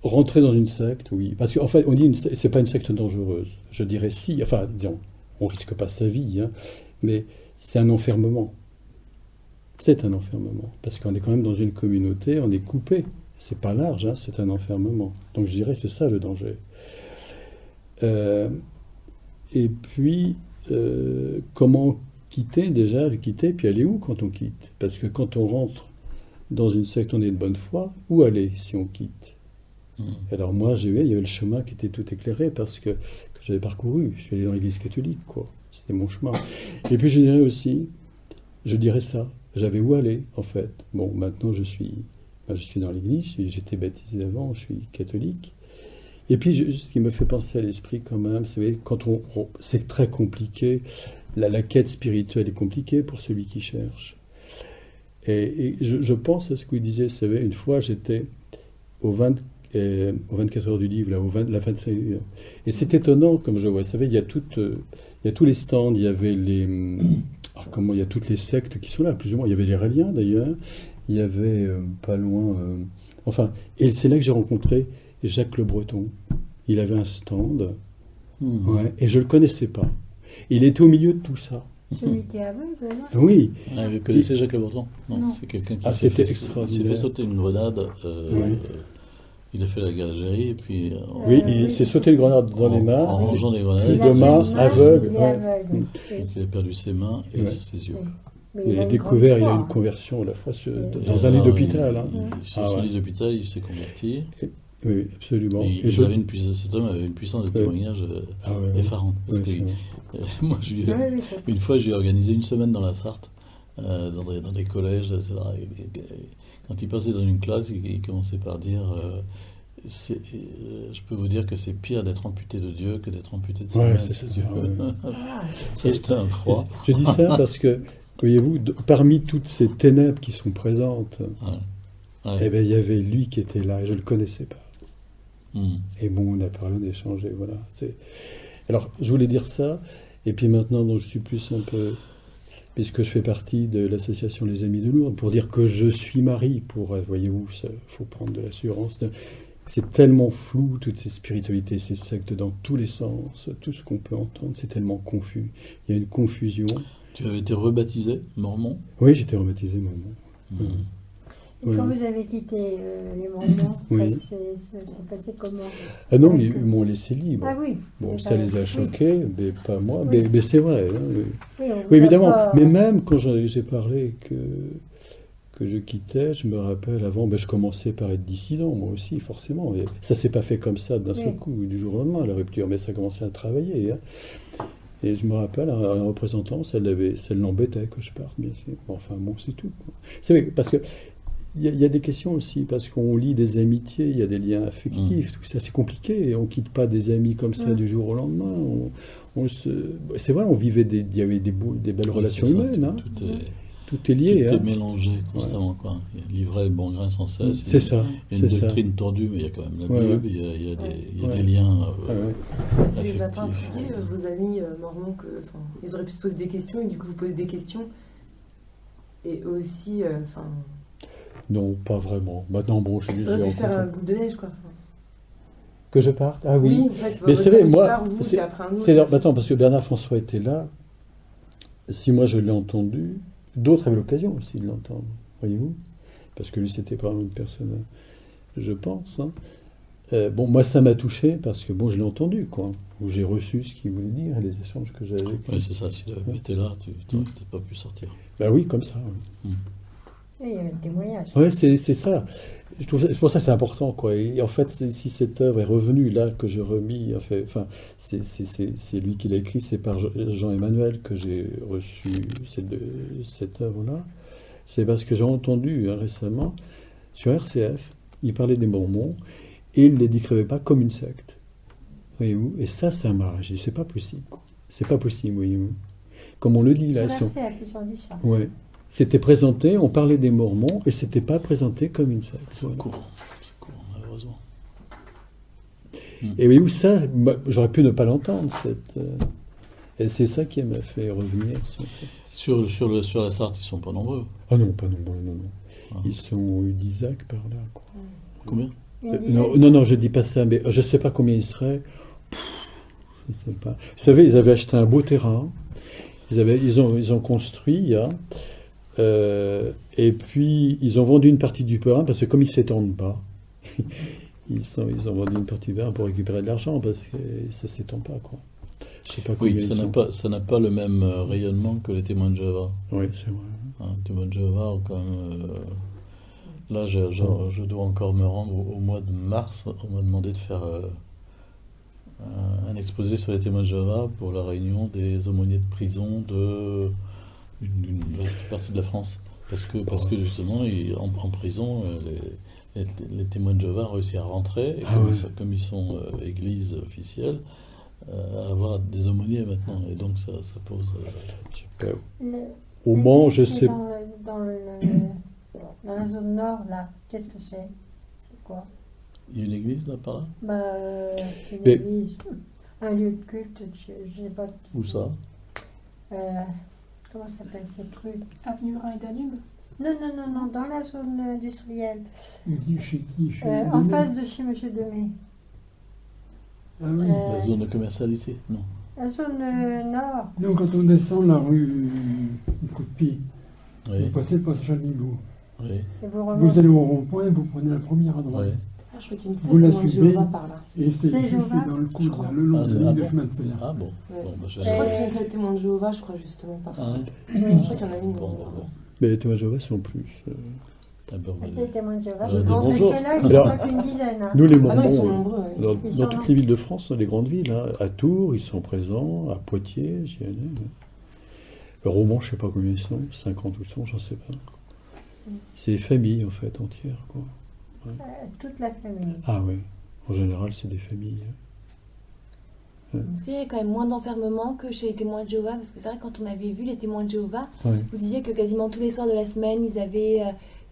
rentrer dans une secte, oui. Parce qu'en fait, on dit c'est pas une secte dangereuse. Je dirais si, enfin, disons, on risque pas sa vie, hein, mais c'est un enfermement. C'est un enfermement. Parce qu'on est quand même dans une communauté, on est coupé. C'est pas large, hein, c'est un enfermement. Donc je dirais c'est ça le danger. Et puis, comment quitter déjà, quitter, puis aller où quand on quitte? Parce que quand on rentre dans une secte, on est de bonne foi, où aller si on quitte? Alors moi, il y avait le chemin qui était tout éclairé parce que j'avais parcouru. Je suis allé dans l'église catholique, quoi. C'était mon chemin. Et puis je dirais aussi, je dirais ça, j'avais où aller, en fait. Bon, maintenant je suis dans l'église, j'étais baptisé avant, je suis catholique. Et puis ce qui me fait penser à l'esprit quand même, c'est quand c'est très compliqué, la quête spirituelle est compliquée pour celui qui cherche. Et je pense à ce que vous disiez, vous savez, une fois j'étais aux 24 heures du livre, là, la 25 heures. Et c'est étonnant, comme je vois, vous savez, il y a tous les stands, il y avait il y a toutes les sectes qui sont là, plus ou moins. Il y avait les Réliens d'ailleurs, il y avait pas loin, et c'est là que j'ai rencontré Jacques Le Breton. Il avait un stand, ouais, et je le connaissais pas. Il était au milieu de tout ça. Celui qui est aveugle, là? Oui. Ah, vous connaissez Jacques Le Breton? Non. C'est quelqu'un qui C'était s'est extraordinaire. fait sauter une grenade. Oui. Il a fait la galérie et puis Oui, il s'est sauté le grenade dans les mains. en rangeant des Il grenades. Et a demain, les mains, aveugle, il est ouais. aveugle. Oui. Donc il a perdu ses mains et Ouais. ses yeux. Mais Il a une découvert, il a grande une foi. conversion à la fois C'est- dans un lit d'hôpital. Hein. Sur Ah son ouais. lit d'hôpital, il s'est converti. Oui, absolument. Et Et il avait cet homme avait une puissance de témoignage Ah ouais, effarante. Parce oui, que c'est vrai. moi, une fois, j'ai organisé une semaine dans la Sarthe, dans des collèges, etc. Et quand il passait dans une classe, il commençait par dire je peux vous dire que c'est pire d'être amputé de Dieu que d'être amputé de ses Ouais, mains. c'est et ça. ses yeux. Ah, Ça, c'était un froid. Je dis ça parce que, voyez-vous, parmi toutes ces ténèbres qui sont présentes, Ouais. eh ben, il y avait lui qui était là et je ne le connaissais pas. Hmm. Et bon, on a parlé, on a échangé, voilà. Alors, je voulais dire ça, et puis maintenant, donc, je suis plus un peu, puisque je fais partie de l'association Les Amis de Lourdes, pour dire que je suis mari, voyez-vous, il faut prendre de l'assurance. C'est tellement flou, toutes ces spiritualités, ces sectes dans tous les sens, tout ce qu'on peut entendre, c'est tellement confus. Il y a une confusion. Tu avais été rebaptisé, mormon. Oui, j'étais rebaptisé moment. Hmm. Et quand vous avez quitté les Mormons, Oui. ça s'est passé comment? Ah non, Avec, mais ils m'ont laissé libre. Ah oui. Bon, Eh ça ben, les a oui. choqués, mais pas moi. Oui. Mais c'est vrai. Hein, oui. Oui, on vous Oui, a évidemment. pas- Mais même quand j'ai parlé que je quittais, je me rappelle avant, je commençais par être dissident, moi aussi, forcément. Et ça s'est pas fait comme ça d'un seul Oui. coup, du jour au lendemain, la rupture, mais ça commençait à travailler. Hein. Et je me rappelle, un représentant, ça l'embêtait que je parte, bien sûr. Enfin, bon, c'est tout. Quoi. C'est vrai, parce que il y a des questions aussi, parce qu'on lit des amitiés, il y a des liens affectifs, tout ça, c'est compliqué. On quitte pas des amis comme ça du jour au lendemain. C'est vrai, on vivait il y avait des belles relations C'est ça, humaines. Hein. Tout est lié. tout hein. est mélangé constamment. Quoi. Il y a l'ivraie et le bon grain sans cesse. C'est ça. Il y a une c'est ça. doctrine tordue, mais il y a quand même la Ouais, Bible, il y a Ouais. des liens. Ouais. Ça les a pas affectif. intrigués, vos amis mormons, ils auraient pu se poser des questions et du coup vous posez des questions. Et aussi, Non, pas vraiment. Maintenant, bon, je ça aurait pu encore- faire un boule de neige, quoi. Que je parte. Ah oui. en fait, Mais c'est vrai, moi, vous, c'est- c'est après un autre. Attends, parce que Bernard François était là. Si moi je l'ai entendu, d'autres avaient l'occasion aussi de l'entendre, voyez-vous, parce que lui c'était pas une personne, je pense. Hein. Bon, moi ça m'a touché parce que bon, je l'ai entendu, quoi. Où j'ai reçu ce qu'il voulait dire et les échanges que j'avais avec lui. Oui, c'est ça. Si tu avais été là, tu n'aurais peut-être pas pu sortir. Bah oui, comme ça. Ouais. Oui, il y a un témoignage. Ouais, c'est ça. C'est pour ça que c'est important, quoi. Et en fait, si cette œuvre est revenue là, que j'ai remis, enfin, c'est lui qui l'a écrit, c'est par Jean-Emmanuel que j'ai reçu cette œuvre-là. C'est parce que j'ai entendu récemment, sur RCF, il parlait des Mormons, et il ne les décrivait pas comme une secte. Voyez-vous? Et ça m'a... Je dis, c'est pas possible, quoi. C'est pas possible, voyez-vous. Comme on le dit là. Sur la CF, ils ont dit ça. Ouais. C'était présenté, on parlait des Mormons, et c'était pas présenté comme une secte. C'est Voilà. courant, malheureusement. Et oui, ça, j'aurais pu ne pas l'entendre. Et c'est ça qui m'a fait revenir sur ça. Sur la Sarthe, ils sont pas nombreux. Ah non, pas nombreux, non. Ah. Ils sont eu d'Isaac par là, quoi. Combien? Non, je dis pas ça, mais je sais pas combien ils seraient. Je sais pas. Vous savez, ils avaient acheté un beau terrain. Ils ont construit, Et puis, ils ont vendu une partie du terrain parce que comme ils ne s'étendent pas, ils ont vendu une partie du terrain pour récupérer de l'argent parce que ça ne s'étend pas, quoi. Je sais pas combien Oui, ils sont. ça n'a pas le même rayonnement que les témoins de Jéhovah. Oui, c'est vrai. Hein, les témoins de Jéhovah ont quand même... Là, je dois encore me rendre au mois de mars. On m'a demandé de faire un exposé sur les témoins de Jéhovah pour la réunion des aumôniers de prison d'une vaste partie de la France. Parce que justement, en prison, les témoins de Jéhovah ont réussi à rentrer, et comme ils sont église officielle, à avoir des aumôniers maintenant. Et donc ça pose... Au Mans, je sais. Dans la zone nord, là, qu'est-ce que c'est? C'est quoi? Il y a une église là par là? Une Mais- église, un lieu de culte, je ne sais pas. Où ça? Comment s'appelle cette rue? Avenue Rhin et Danube. Non, dans la zone industrielle. Chez qui? En face de chez Monsieur Demey. Ah oui. La zone de commercialité? Non. La zone nord. Non, quand on descend la rue Coup de Pied, Oui, vous passez le passage Nigo. oui, Et vous Vous remontez. allez au rond-point, vous prenez la première à droite. oui. Ah, je crois qu'il y a une Vous la salle de suivez. Jéhovah par là. Et c'est C'est juste Jéhovah, dans le je coude, crois. là, le long Ah, de ah la ligne bon. de chemin de fer. Ah bon? Ouais. Bon, bah, Je crois que c'est une salle de témoins de Jéhovah, je crois justement par Ah, là. ouais. Je crois qu'il y en a une. Bon, bon. Mais les témoins de Jéhovah sont plus. Ah, ben, Ah, c'est les témoins de Jéhovah. Je pense Parce que- que là, ils ne Alors, sont pas qu'une dizaine. Hein. Nous, les Ah non, ils Mormons, sont nombreux. Ouais. dans, Ils dans sont toutes les villes de France, dans les grandes villes, hein, à Tours, ils sont présents, à Poitiers, j'y allais. Le Roman, je ne sais pas combien ils sont, 50 ou 100, j'en sais pas. C'est des familles, en fait, entières, quoi. Toute la famille. Ah oui, en général, c'est des familles. Est-ce qu'il y avait quand même moins d'enfermement que chez les témoins de Jéhovah? Parce que c'est vrai, quand on avait vu les témoins de Jéhovah, Ouais. vous disiez que quasiment tous les soirs de la semaine, ils avaient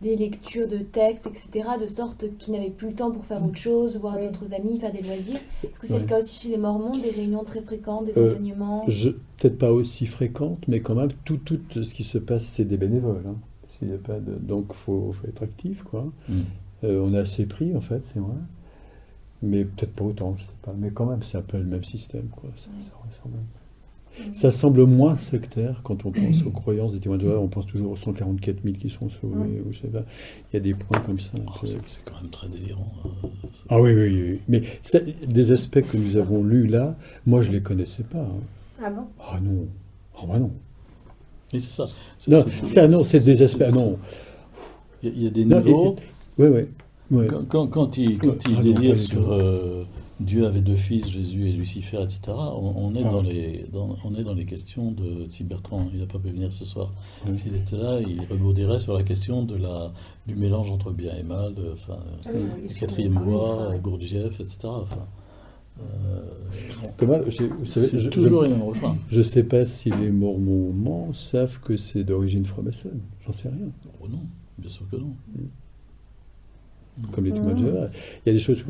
des lectures de textes, etc., de sorte qu'ils n'avaient plus le temps pour faire autre chose, voir Oui. d'autres amis, faire des loisirs. Est-ce que c'est Ouais. le cas aussi chez les Mormons, des réunions très fréquentes, des Euh, enseignements? Peut-être pas aussi fréquente, mais quand même, tout ce qui se passe, c'est des bénévoles. Hein. S'il y a pas de... Donc, il faut être actif, quoi. Mm. On est assez pris, en fait, c'est vrai. Mais peut-être pas autant, je sais pas. Mais quand même, c'est un peu le même système, quoi. Ça ressemble. Ça semble moins sectaire quand on pense aux croyances des témoins de Jéhovah. On pense toujours aux 144 000 qui sont sauvés, ou je sais pas. Il y a des points comme ça. un Oh, peu. c'est quand même très délirant. Ah oui, oui, oui. Mais des aspects que nous avons lus là, moi, je les connaissais pas. Hein. Ah bon? Ah non. Ah bah non. Oui, c'est ça. Non, ça, non, c'est des aspects. Ah non. Il y a des Non, niveaux. Oui, oui. Ouais. Quand il Ah non, pas délire du sur tout. Dieu avait deux fils, Jésus et Lucifer, etc., on est Ah. on est dans les questions de... Si Bertrand, il n'a pas pu venir ce soir, Ouais. s'il était là, il rebondirait sur la question du mélange entre bien et mal, Ah oui, la oui, quatrième ah oui, voie, enfin, ouais. Gurdjieff, etc. Enfin, Comment, vous savez, c'est toujours les mêmes refrains. je sais pas si les Mormons savent que c'est d'origine franc-maçonne. J'en sais rien. Oh non, bien sûr que non. Comme les témoins de Jéhovah. Il y a des choses.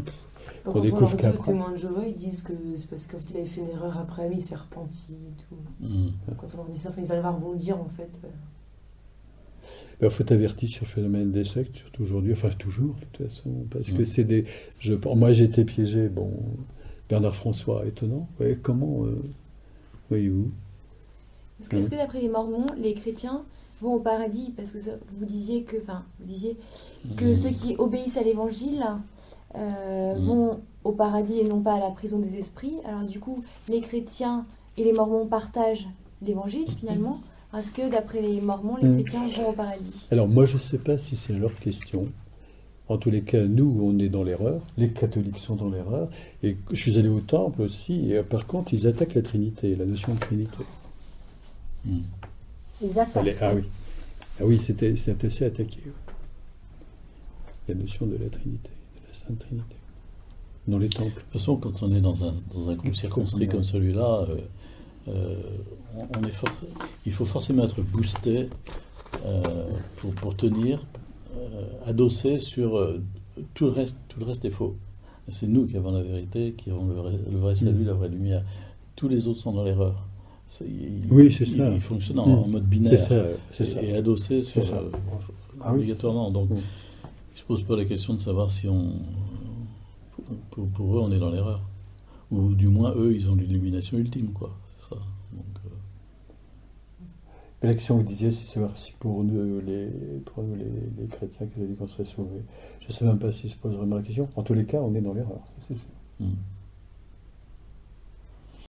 Quand On on découvre leur dit aux qu'après. témoins de Jéhovah, ils disent que c'est parce qu'en fait, il avait fait une erreur après, mais il s'est repenti et tout. Mm. Quand on leur dit ça, enfin, ils arrivent à rebondir en fait. Il faut être averti sur le phénomène des sectes, surtout aujourd'hui. Enfin, toujours, de toute façon. Parce que Mm. c'est des. Moi, j'ai été piégé. Bon, Bernard François, étonnant. Ouais, comment. Voyez-vous. Est-ce que d'après les Mormons, les chrétiens vont au paradis? Parce que vous disiez que Mm. ceux qui obéissent à l'évangile vont au paradis et non pas à la prison des esprits. Alors du coup, les chrétiens et les Mormons partagent l'évangile finalement. Est-ce que d'après les Mormons, les chrétiens vont au paradis? Alors, moi, je ne sais pas si c'est leur question. En tous les cas, nous, on est dans l'erreur. Les catholiques sont dans l'erreur. Et je suis allé au temple aussi. Et par contre, ils attaquent la Trinité, la notion de Trinité. Mm. Ils attaquent. Ah oui. Ah oui, c'est assez attaqué. Oui. La notion de la Trinité, de la Sainte Trinité. Dans les temples. De toute façon, quand on est dans un groupe circonscrit comme celui-là, il faut forcément être boosté pour tenir, adossé sur tout le reste est faux. C'est nous qui avons la vérité, qui avons le vrai salut, la vraie lumière. Tous les autres sont dans l'erreur. Oui, c'est ça. Ils fonctionnent en mode binaire. C'est ça. Et adossé sur, C'est ça. Ah oui, obligatoirement. Donc, Mm. ils ne se posent pas la question de savoir si pour eux, on est dans l'erreur. Ou du moins, eux, ils ont l'illumination ultime, quoi. C'est ça. Donc, Mais la question que vous disiez, c'est savoir si pour nous, les chrétiens catholiques, on serait sauvés. Je ne sais même pas si se pose vraiment la question. En tous les cas, on est dans l'erreur, ça, c'est sûr. Mm.